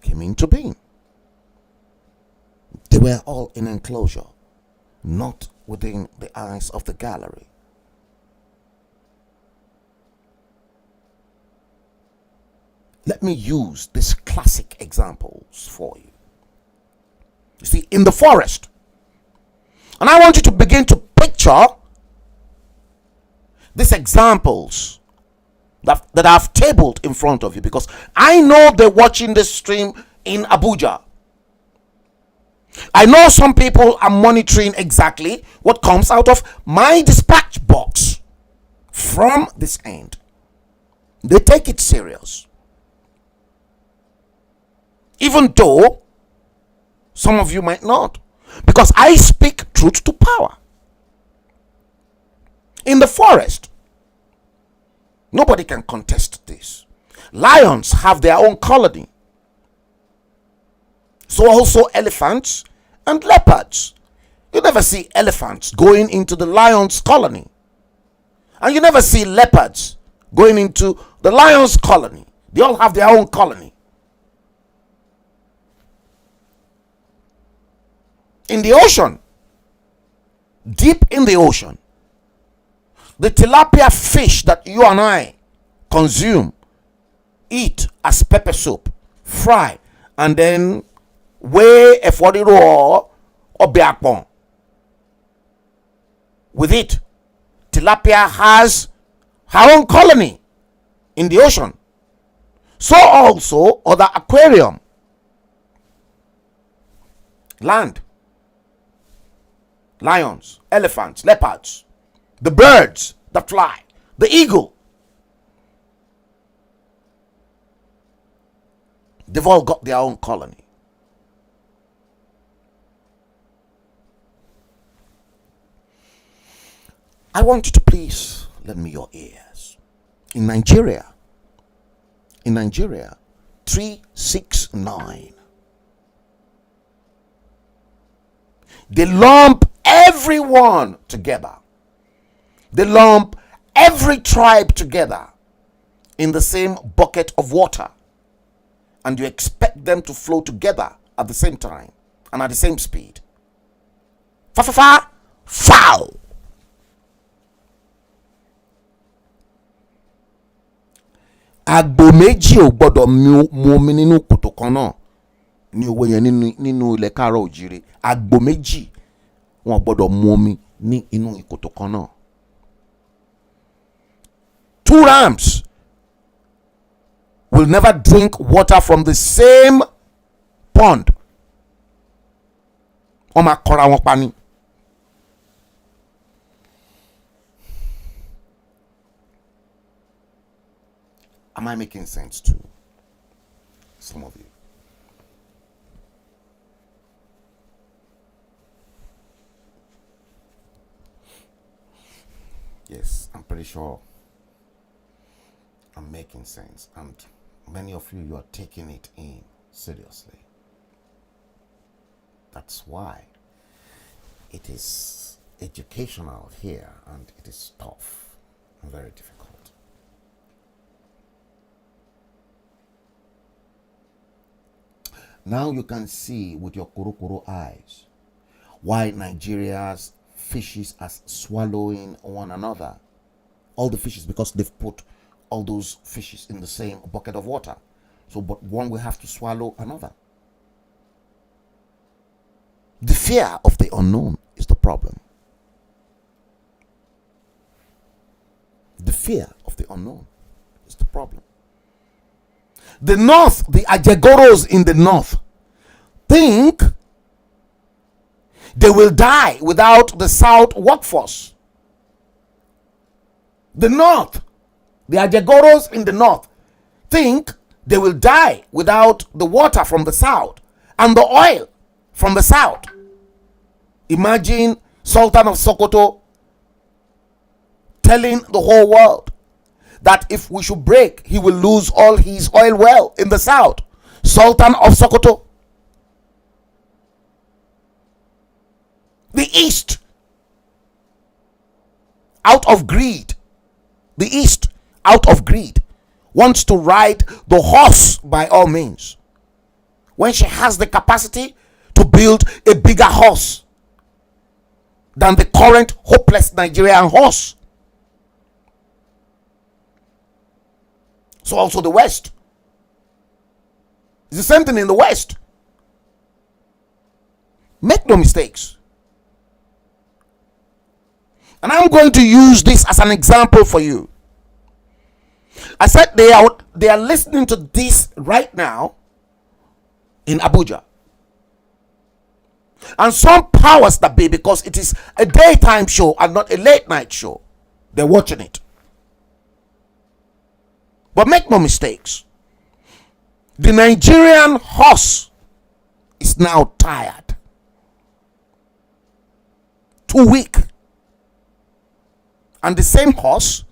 S1: came into being. They were all in enclosure, not within the eyes of the gallery. Let me use these classic examples for you. You see, in the forest, and I want you to begin to picture these examples that I've tabled in front of you, because I know they're watching this stream in Abuja. I know some people are monitoring exactly what comes out of my dispatch box from this end. They take it serious. Even though some of you might not. because I speak truth to power. In the forest, nobody can contest this. Lions have their own colony. So also elephants and leopards. You never see elephants going into the lion's colony. And you never see leopards going into the lion's colony. They all have their own colony. In the ocean, deep in the ocean, the tilapia fish that you and I consume, eat as pepper soup, fry, and then weigh a 40 raw or biakpon. With it, tilapia has her own colony in the ocean. So also other aquarium, land, lions, elephants, leopards, the birds that fly, the eagle. They've all got their own colony. I want you to please lend me your ears. In Nigeria, 369, they lump everyone together. They lump every tribe together in the same bucket of water. And you expect them to flow together at the same time and at the same speed. Foul. Agbo méjì ò gbọ́dọ̀ mu omi nínú kòtò kan náà ní owó yẹn nínú ilẹ̀ káàárọ̀ òjìrè. Agbo méjì wọn ò gbọ́dọ̀ mu omi ní inú ìkòtò kan náà. 2 rams will never drink water from the same pond. Wọ́n máa kọ́ra wọn pa ni. Am I making sense to some of you? Yes, I'm pretty sure I'm making sense, and many of you are taking it in seriously. That's why it is educational here, and it is tough and very difficult. Now you can see with your kuro eyes why Nigeria's fishes are swallowing one another. All the fishes, because they've put all those fishes in the same bucket of water. So, but one will have to swallow another. The fear of the unknown is the problem. The fear of the unknown is the problem. The North, the Ajagoros in the North, think they will die without the South workforce. The North, the Ajagoros in the North, think they will die without the water from the South and the oil from the South. Imagine Sultan of Sokoto telling the whole world that if we should break, he will lose all his oil well in the South. Sultan of Sokoto. The East, out of greed, the East, out of greed, wants to ride the horse by all means, when she has the capacity to build a bigger horse than the current hopeless Nigerian horse. So also the West. It's the same thing in the West. Make no mistakes. And I'm going to use this as an example for you. I said they are listening to this right now in Abuja. And some powers that be, because it is a daytime show and not a late night show, they're watching it. But make no mistakes, the Nigerian horse is now tired. too weak. And the same horse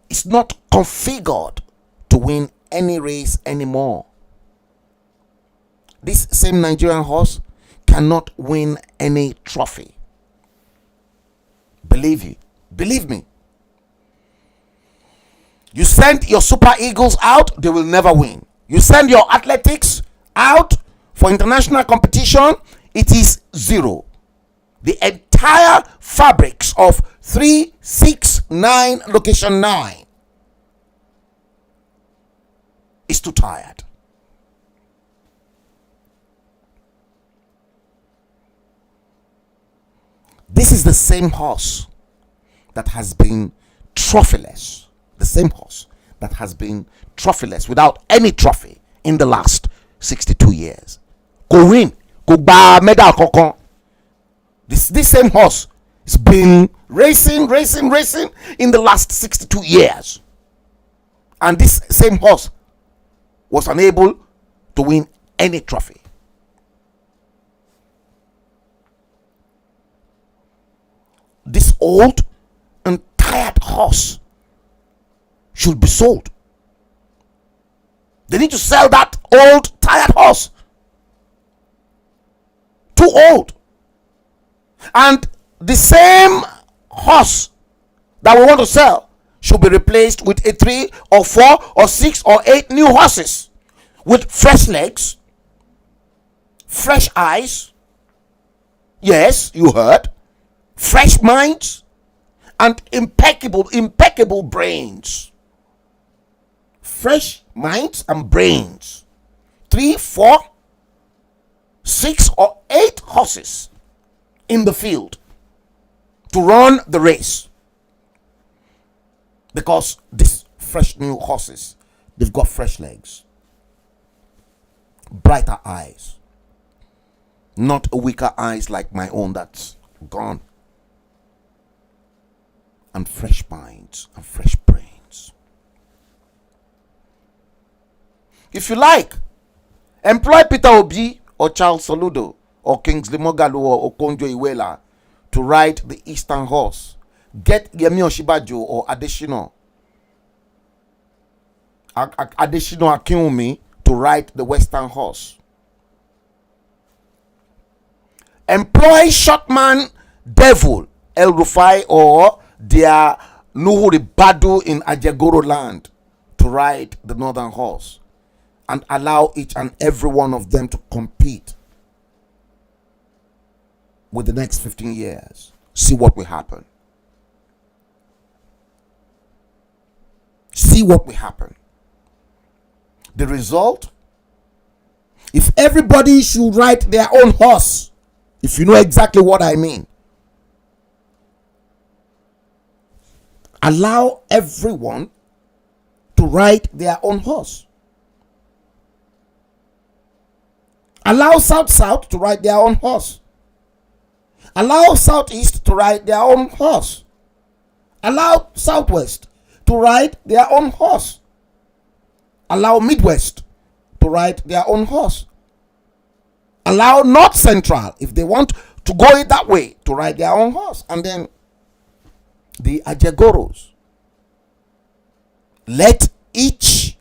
S1: is not configured to win any race anymore. This same Nigerian horse cannot win any trophy. Believe me. You send your Super Eagles out, they will never win. You send your athletics out for international competition, it is zero. The entire fabrics of 3, 6, 9, location 9 is too tired. This is the same horse that has been trophyless. The same horse that has been trophyless, without any trophy, in the last 62 years. Go win. Go buy medal kokon. This same horse has been racing in the last 62 years. And this same horse was unable to win any trophy. This old and tired horse should be sold. They need to sell that old tired horse. Too old. And the same horse that we want to sell should be replaced with a 3 or 4 or 6 or 8 new horses with fresh legs, fresh eyes. Yes, you heard. Fresh minds and impeccable brains. Fresh minds and brains. 3, 4, 6 or 8 horses in the field to run the race. Because these fresh new horses, they've got fresh legs, brighter eyes, not weaker eyes like my own that's gone, and fresh minds and fresh brains. If you like, employ Peter Obi or Charles Soludo or Kingsley Moghalu or Okonjo Iweala to ride the Eastern Horse. Get Yemi Osinbajo or Adesina Akinwumi to ride the Western Horse. Employ Shotman Devil El Rufai or their Nuhuri Badu in Ajagoro land to ride the Northern Horse, and allow each and every one of them to compete with the next 15 years. See what will happen. See what will happen. The result, if everybody should ride their own horse, if you know exactly what I mean, allow everyone to ride their own horse. Allow South to ride their own horse. Allow Southeast to ride their own horse. Allow Southwest to ride their own horse. Allow Midwest to ride their own horse. Allow North Central, if they want to go it that way, to ride their own horse. And then the Ajagoros. Let each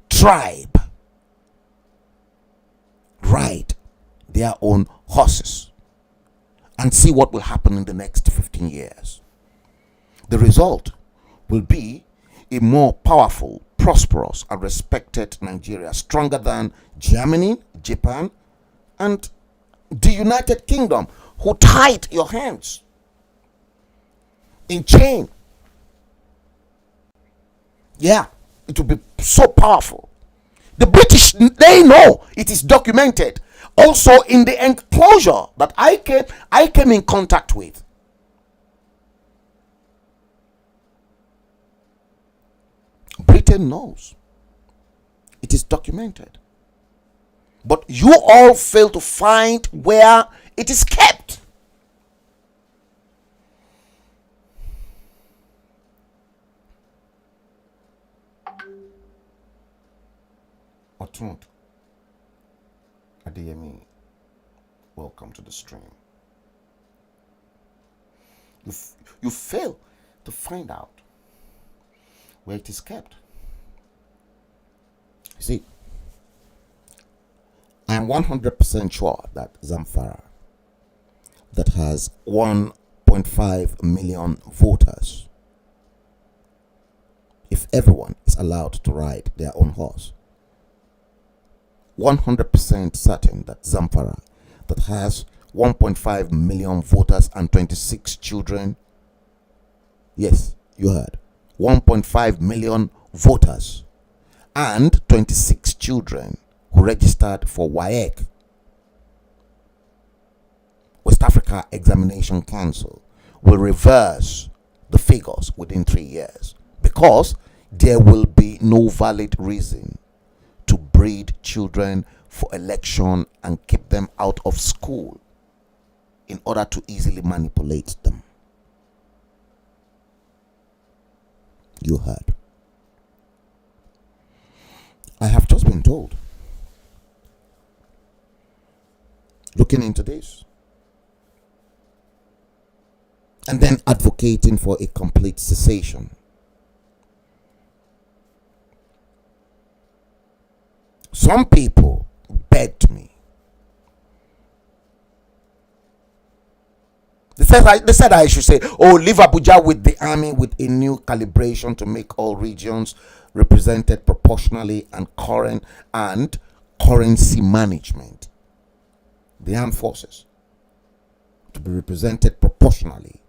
S1: tribe ride their own horses and see what will happen in the next 15 years. The result will be a more powerful, prosperous, and respected Nigeria, stronger than Germany, Japan, and the United Kingdom, who tied your hands in chain. Yeah, it will be so powerful. The British, they know, it is documented. Also in the enclosure that I came in contact with. Britain knows. It is documented. But you all fail to find where it is kept. Otun Adeyemi welcome to the stream. You fail to find out where it is kept. You see, I am 100% sure that Zamfara, that has 1.5 million voters, if everyone is allowed to ride their own horse, 100% certain that Zamfara, that has 1.5 million voters and 26 children, yes, you heard, 1.5 million voters and 26 children who registered for WAEC, West Africa Examination Council, will reverse the figures within 3 years, because there will be no valid reason to breed children for election and keep them out of school in order to easily manipulate them. You heard. I have just been told. Looking into this and then advocating for a complete cessation. Some people begged me. They said I should say, oh, leave Abuja with the army with a new calibration to make all regions represented proportionally and currency management. The armed forces to be represented proportionally,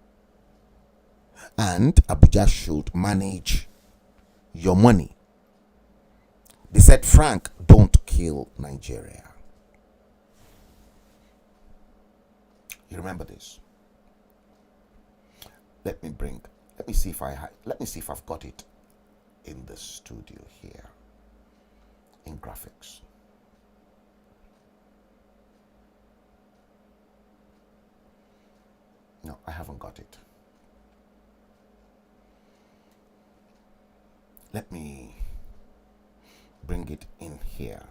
S1: and Abuja should manage your money. They said, Frank, don't kill Nigeria. You remember this? Let me see if I've got it in the studio here in graphics. No, I haven't got it. Let me bring it in here.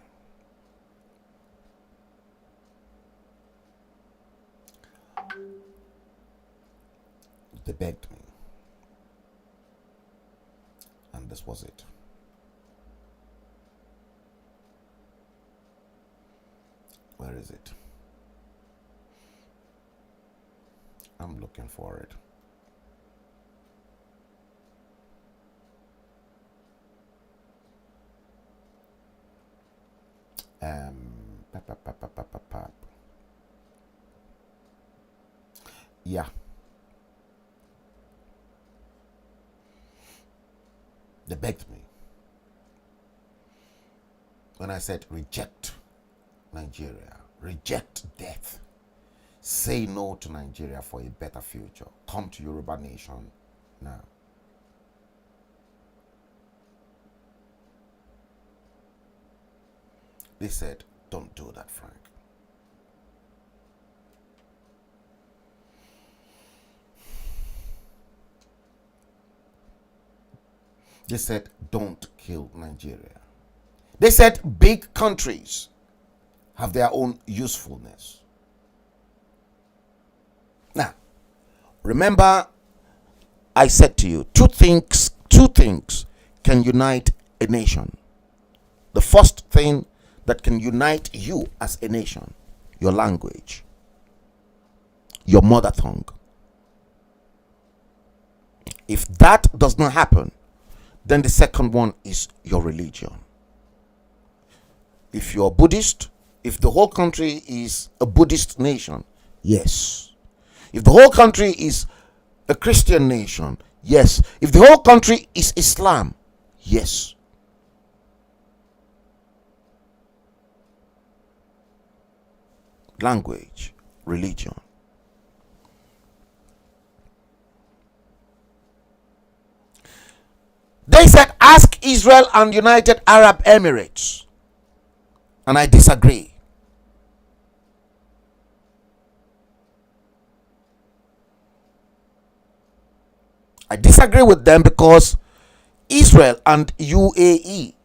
S1: They begged me, and this was it. Where is it? I'm looking for it. Yeah. They begged me when I said reject Nigeria, reject death, say no to Nigeria for a better future, come to Yoruba nation now. They said, don't do that, Frank. They said, don't kill Nigeria. They said, big countries have their own usefulness. Now, remember, I said to you, two things can unite a nation. The first thing that can unite you as a nation, your language, your mother tongue. If that does not happen, then the second one is your religion. If you're Buddhist, if the whole country is a Buddhist nation, yes. If the whole country is a Christian nation, yes. If the whole country is Islam, yes. Language, religion. They said, ask Israel and United Arab Emirates. And I disagree. I disagree with them because Israel and UAE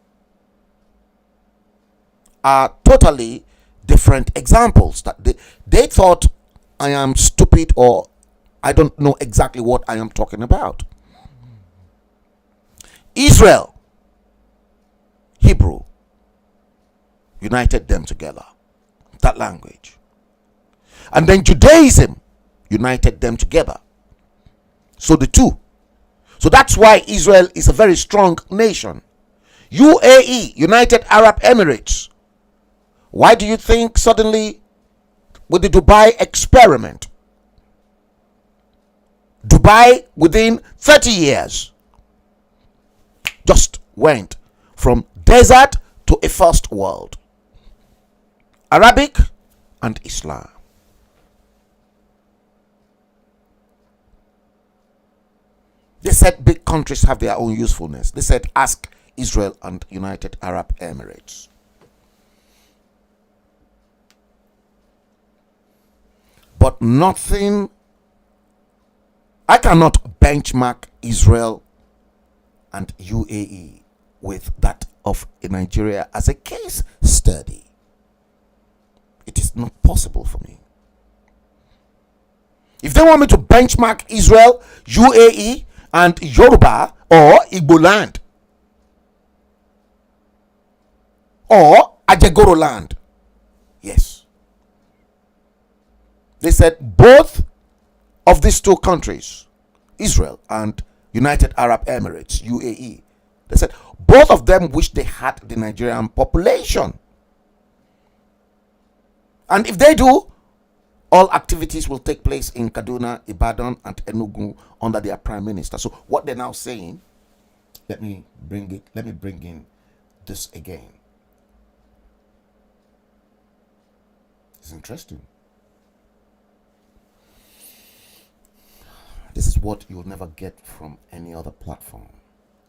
S1: are totally different examples that they thought I am stupid or I don't know exactly what I am talking about. Israel, Hebrew, united them together. That language. And then Judaism united them together. So the two. So that's why Israel is a very strong nation. UAE, United Arab Emirates. Why do you think suddenly with the Dubai experiment, Dubai within 30 years just went from desert to a first world? Arabic and Islam. They said big countries have their own usefulness. They said ask Israel and United Arab Emirates. But nothing, I cannot benchmark Israel and UAE with that of Nigeria as a case study. It is not possible for me. If they want me to benchmark Israel, UAE, and Yoruba or Igbo land or Ajegoro land, yes. They said both of these two countries, Israel and United Arab Emirates, UAE, they said both of them wish they had the Nigerian population. And if they do, all activities will take place in Kaduna, Ibadan, and Enugu under their prime minister. So what they're now saying, let me bring in this again. It's interesting. This is what you'll never get from any other platform.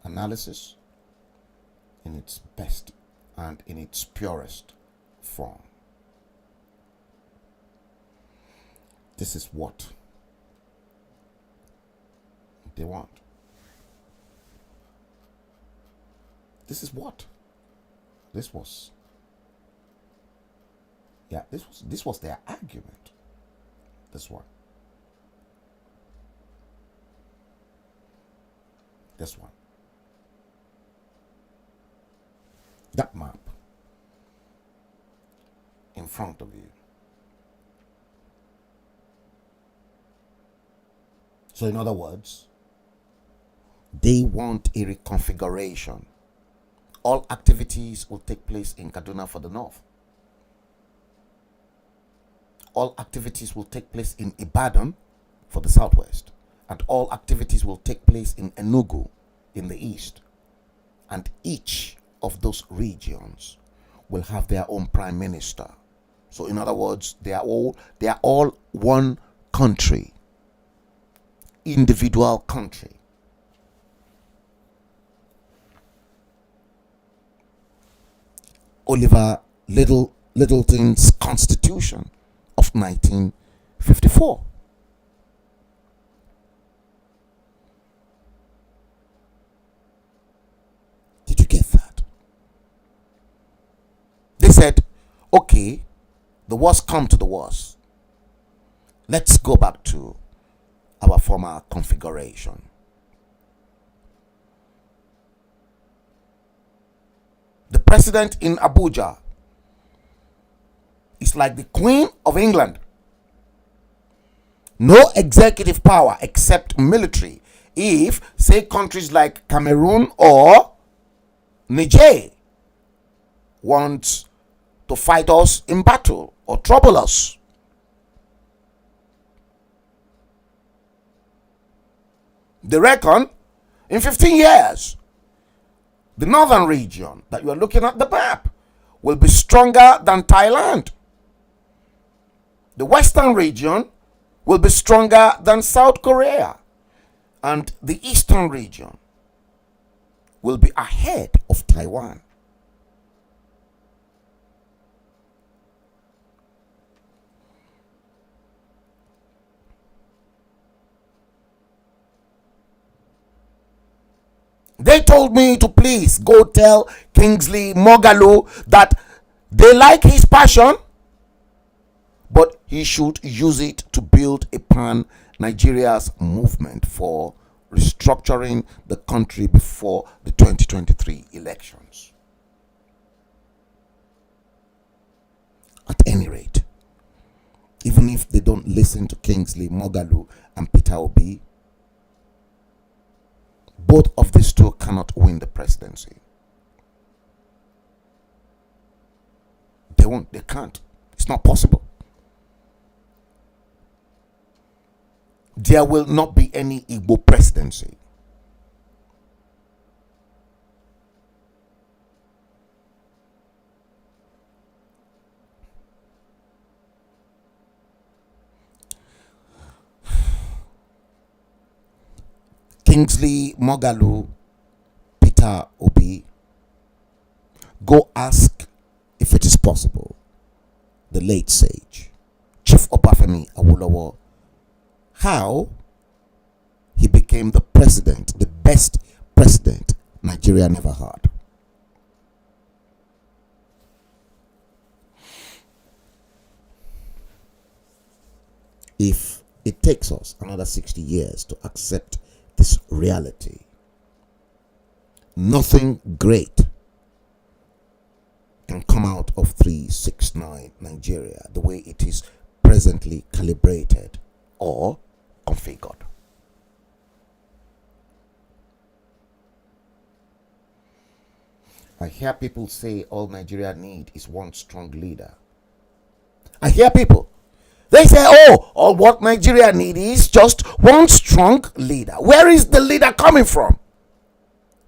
S1: Analysis in its best and in its purest form. This is what they want. This is what this was. Yeah, this was their argument. This one. This one. That map in front of you. So in other words, they want a reconfiguration. All activities will take place in Kaduna for the north. All activities will take place in Ibadan for the southwest. And all activities will take place in Enugu in the east. And each of those regions will have their own prime minister. So in other words, they are all one country. Individual country. Oliver Littleton's Constitution of 1954. Did you get that? They said, okay, the worst come to the worst. Let's go back to our former configuration. The president in Abuja is like the Queen of England. No executive power except military. If, say, countries like Cameroon or Niger want to fight us in battle or trouble us. They reckon in 15 years, the northern region that you are looking at the map will be stronger than Thailand. The western region will be stronger than South Korea. And the eastern region will be ahead of Taiwan. They told me to please go tell Kingsley Moghalu that they like his passion, but he should use it to build a pan-Nigeria's movement for restructuring the country before the 2023 elections. At any rate, even if they don't listen to Kingsley Moghalu and Peter Obi, both of these two cannot win the presidency. They won't, they can't. It's not possible. There will not be any Igbo presidency. Kingsley Moghalu, Peter Obi, go ask if it is possible the late sage Chief Obafemi Awolowo how he became the president, the best president Nigeria never had. If it takes us another 60 years to accept this reality, nothing great can come out of 369 Nigeria the way it is presently calibrated or configured. I hear people say all Nigeria need is one strong leader. I hear people, they say, oh, all what Nigeria need is just one strong leader. Where is the leader coming from?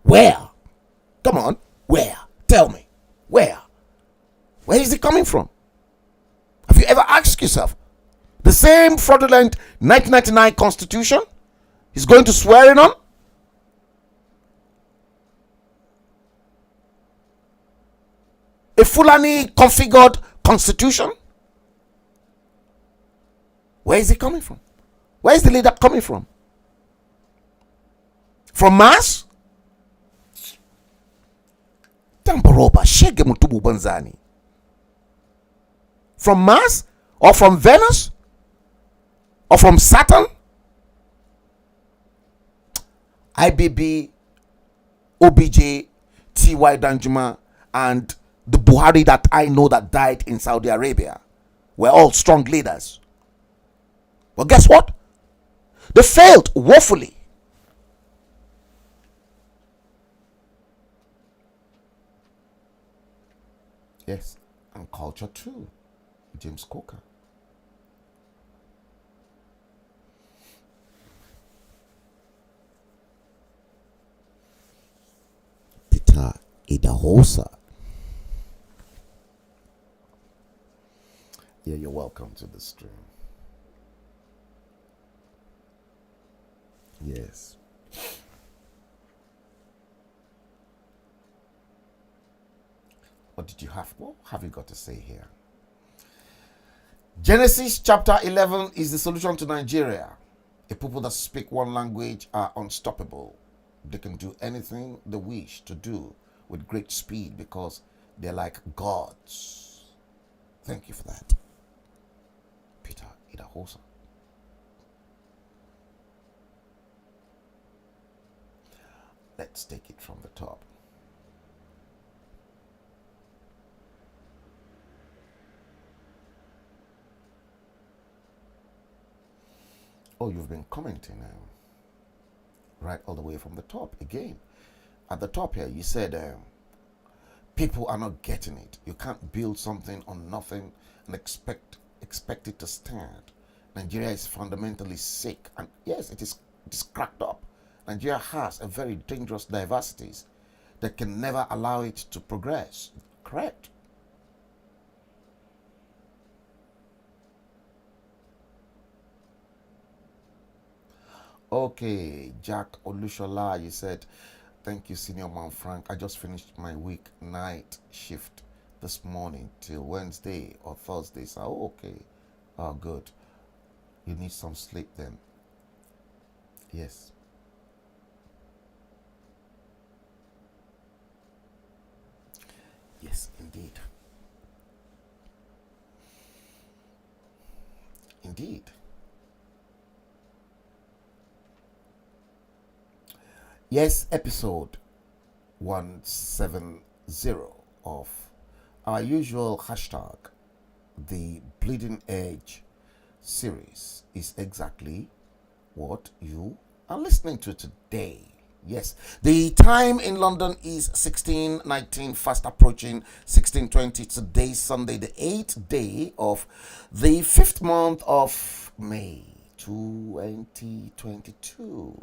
S1: Where? Come on, where? Tell me, where? Where is it coming from? Have you ever asked yourself? The same fraudulent 1999 constitution is going to swear in on? A Fulani configured constitution? Where is it coming from? Where is the leader coming from? From Mars? Tamboroba Shege Mutubu Banzani. From Mars? Or from Venus? Or from Saturn? IBB, OBJ, T.Y. Danjuma, and the Buhari that I know that died in Saudi Arabia were all strong leaders. But guess what? They failed woefully. Yes, and culture too. James Coker. Peter Idahosa. Yeah, you're welcome to the stream. Yes. What did you have? What have you got to say here? Genesis chapter 11 is the solution to Nigeria. A people that speak one language are unstoppable. They can do anything they wish to do with great speed because they're like gods. Thank you for that, Peter Idahosa. Let's take it from the top. Oh, you've been commenting right all the way from the top again. At the top here, you said people are not getting it. You can't build something on nothing and expect it to stand. Nigeria is fundamentally sick, and yes, it is cracked up. Nigeria has a very dangerous diversities that can never allow it to progress. Correct. Okay, Jack Olushola, you said, thank you, Senior Man Frank. I just finished my week night shift this morning till Wednesday or Thursday. So, okay. Oh, good. You need some sleep then. Yes. Yes, indeed. Indeed. Yes, episode 170 of our usual hashtag, the Bleeding Edge series, is exactly what you are listening to today. Yes, the time in London is 16:19, fast approaching 16:20. Today, Sunday, the 8th day of the 5th month of May 2022.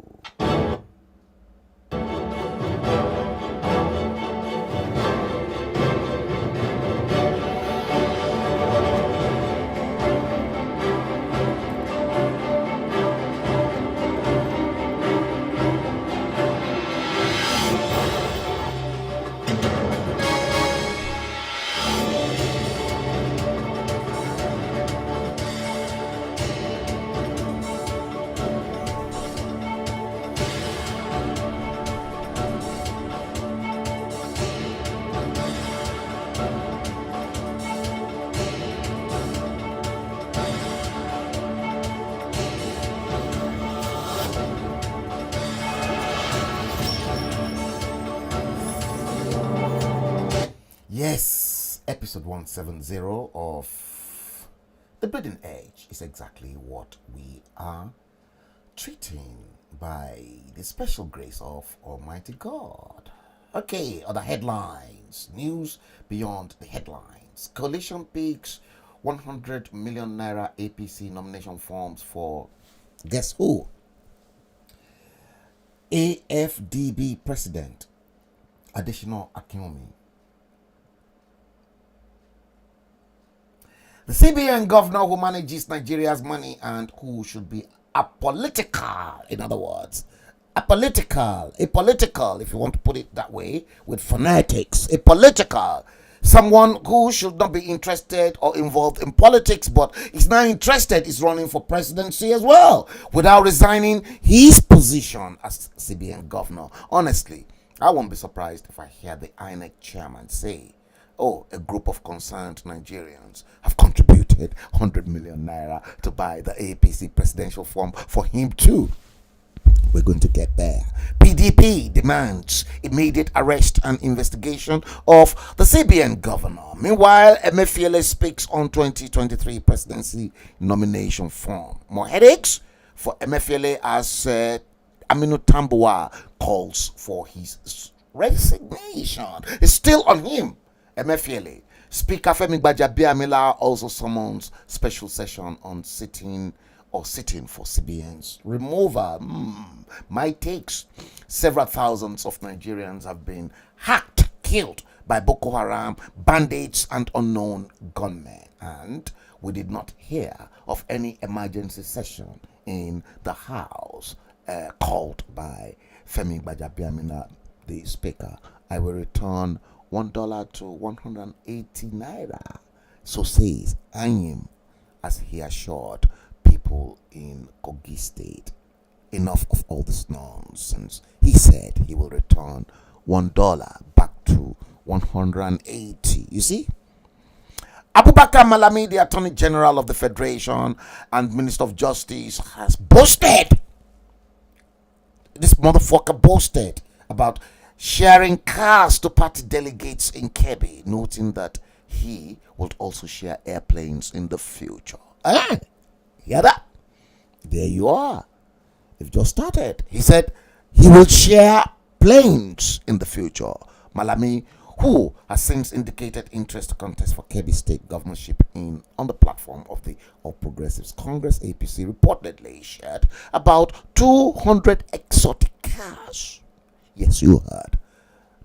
S1: Yes, episode 170 of The Bleeding Edge is exactly what we are treating by the special grace of Almighty God. Okay, other headlines. News beyond the headlines. Coalition picks 100 million naira APC nomination forms for, guess who? AFDB President Additional Akinwumi. The CBN governor who manages Nigeria's money and who should be apolitical, in other words, apolitical, if you want to put it that way, with phonetics, apolitical. Someone who should not be interested or involved in politics, but is now interested, is running for presidency as well, without resigning his position as CBN governor. Honestly, I won't be surprised if I hear the INEC chairman say, oh, a group of concerned Nigerians have contributed 100 million naira to buy the APC presidential form for him too. We're going to get there. PDP demands immediate arrest and investigation of the CBN governor. Meanwhile, Emefiele speaks on 2023 presidency nomination form. More headaches for Emefiele as Aminu Tambuwa calls for his resignation. It's still on him. Emefiele. Speaker Femi Gbajabiamila also summons special session on sitting for CBN's removal. My takes. Several thousands of Nigerians have been hacked, killed by Boko Haram, bandits, and unknown gunmen. And we did not hear of any emergency session in the House called by Femi Gbajabiamila, the Speaker. I will return $1 to 180 naira, so says Anyim, as he assured people in Kogi State. Enough of all this nonsense. He said he will return $1 back to 180. You see? Abubakar Malami, the Attorney General of the Federation and Minister of Justice, has boasted. This motherfucker boasted about sharing cars to party delegates in Kebbi, noting that he would also share airplanes in the future. Hear that? There you are. They've just started. He said he will share planes in the future. Malami, who has since indicated interest to contest for Kebbi State governorship on the platform of the All Progressives Congress, APC, reportedly shared about 200 exotic cars. Yes, you heard.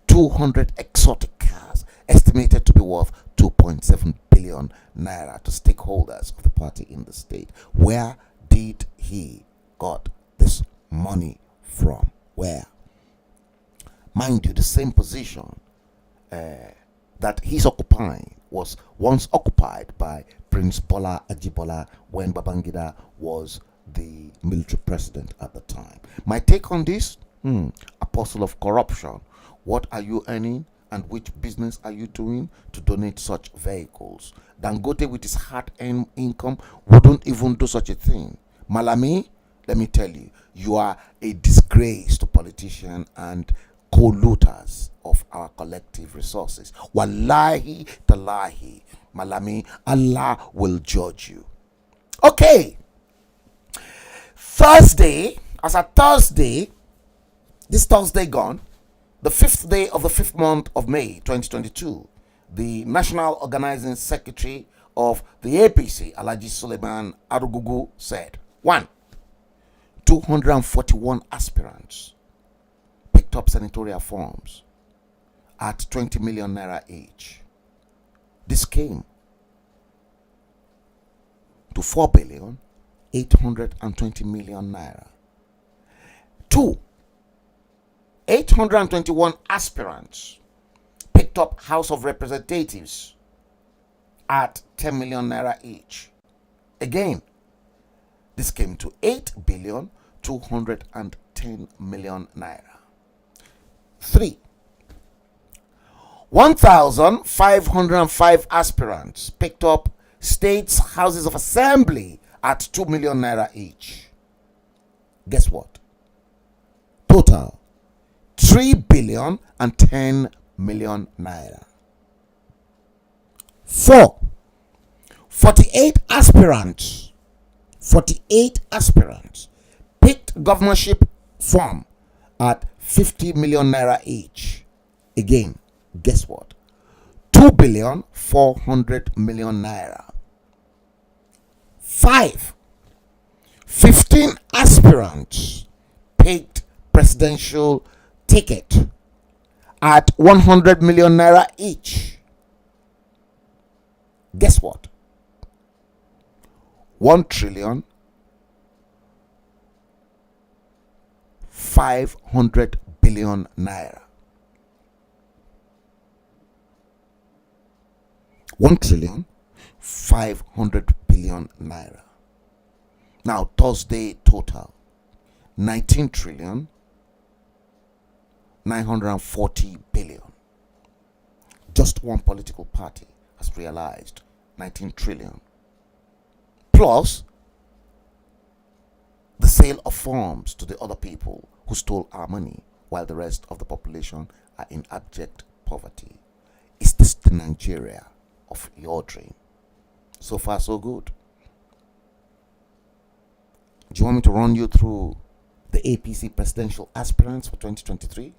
S1: 200 exotic cars, estimated to be worth 2.7 billion naira to stakeholders of the party in the state. Where did he got this money from? Where? Mind you, the same position that he's occupying was once occupied by Prince Bola Ajibola when Babangida was the military president at the time. My take on this? Apostle of corruption. What are you earning? and which business are you doing to donate such vehicles? Dangote with his hard-earned income wouldn't even do such a thing. Malami, let me tell you, you are a disgrace to politicians and co-looters of our collective resources. Wallahi talahi, Malami, Allah will judge you. Okay. Thursday, as a Thursday, this Thursday gone, the 5th day of the 5th month of May 2022, the National Organizing Secretary of the APC, Alhaji Suleiman Arugugu, said, 1. 241 aspirants picked up senatorial forms at 20 million naira each. This came to 4,820 million naira. 2. 821 aspirants picked up House of Representatives at 10 million naira each. Again, this came to 8,210 million naira. 3. 1,505 aspirants picked up states' houses of assembly at 2 million naira each. Guess what? Total 3,010 million naira. 4. 48 aspirants picked governorship form at 50 million naira each. Again, guess what? 2,400 million naira. 5. 15 aspirants picked presidential ticket at 100 million naira each. Guess what? 1,500 billion naira. 1,500 billion naira. Now, Thursday total 19,940 billion. Just one political party has realized 19 trillion. Plus the sale of farms to the other people who stole our money while the rest of the population are in abject poverty. Is this the Nigeria of your dream? So far, so good. Do you want me to run you through the APC presidential aspirants for 2023?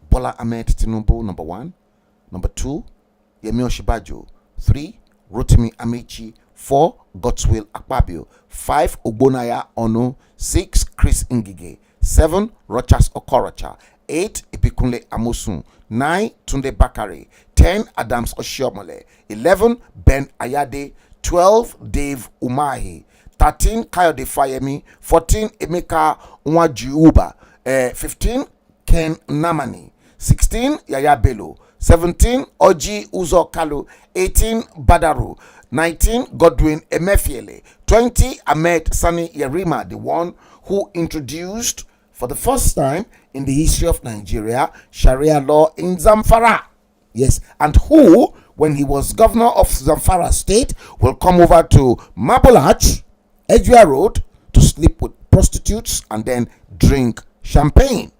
S1: Bola Ahmed Tinubu, number 1. Number 2, Yemi Osinbajo. 3, Rotimi Amechi. 4, Godswill Akpabio. 5, Ogbonaya Ono. 6, Chris Ngige. 7, Rochas Okorocha. 8, Ibikunle Amosun. 9, Tunde Bakare. 10, Adams Oshiomole. 11, Ben Ayade. 12, Dave Umahi. 13, Kayode Fayemi. 14, Emeka Nwajiuba. 15, Ken Namani. 16, Yaya Bello. 17, Oji Uzo Kalu. 18, Badaru. 19, Godwin Emefiele. 20, Ahmed Sani Yerima, the one who introduced for the first time in the history of Nigeria Sharia law in Zamfara. Yes, and who, when he was governor of Zamfara state, will come over to Mabolach, Edgware Road, to sleep with prostitutes and then drink champagne.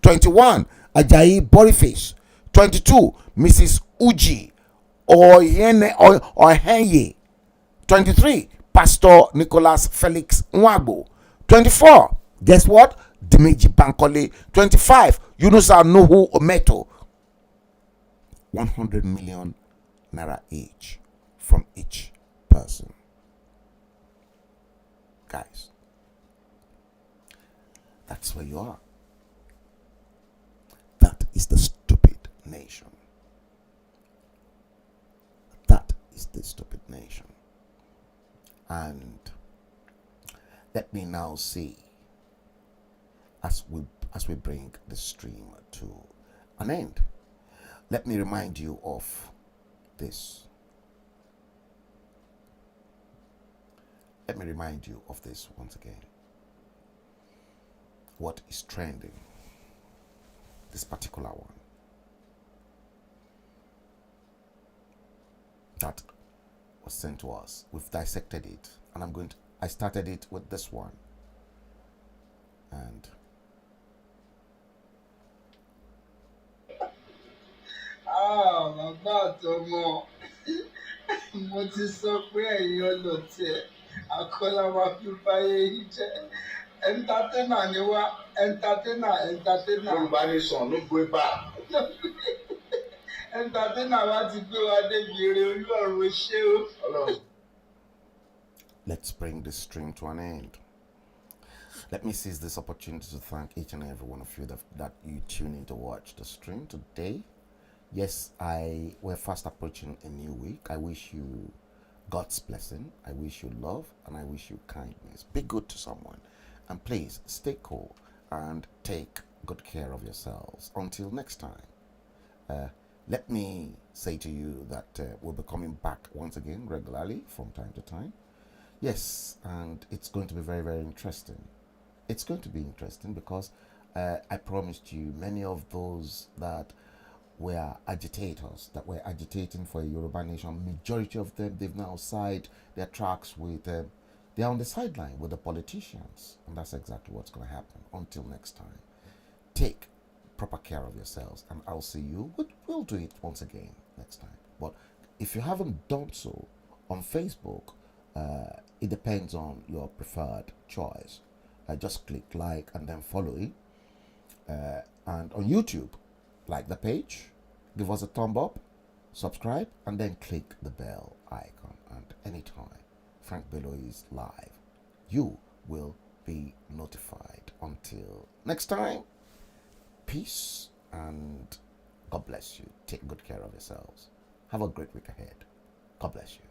S1: 21, Ajayi Boniface. 22, Mrs. Uji Ohenye. 23, Pastor Nicholas Felix Nwagbo. 24, guess what? Dimeji Bankole. 25, Yunusa Nuhu Ometo. 100 million naira each from each person. Guys, that's where you are. That is the stupid nation. That is the stupid nation. And let me now see, as we bring the stream to an end, let me remind you of this. Let me remind you of this once again. What is trending? this particular one that was sent to us. We've dissected it, and I started it with this one. And
S2: bàbá àtọmọ mo ti sọ pé ẹ̀yin ọlọ́tẹ̀ àkọlà máa fi báyé yìí jẹ́ entertainer ni wá entertainer.
S4: Yorùbá nation no go back.
S2: Entertainer wa ti gbé wa débi eré Ọlọ́run ṣé o.
S1: let's bring this stream to an end. Let me seize this opportunity to thank each and every one of you that you tune in to watch the stream today. Yes, we're fast approaching a new week. I wish you God's blessing. I wish you love, and I wish you kindness. Be good to someone, and please stay cool and take good care of yourselves. Until next time, let me say to you that we'll be coming back once again regularly from time to time. Yes, and it's going to be very, very interesting. It's going to be interesting because I promised you many of those that were agitators, that were agitating for a Yoruba nation. Majority of them, they've now side their tracks with, they're on the sideline with the politicians. And that's exactly what's going to happen. Until next time, take proper care of yourselves, and I'll see you. We'll do it once again next time. But if you haven't done so on Facebook, it depends on your preferred choice. Just click like and then follow it. And on YouTube, like the page, give us a thumb up, subscribe, and then click the bell icon. And anytime Frank Bello is live, you will be notified. Until next time, peace and God bless you. Take good care of yourselves. Have a great week ahead. God bless you.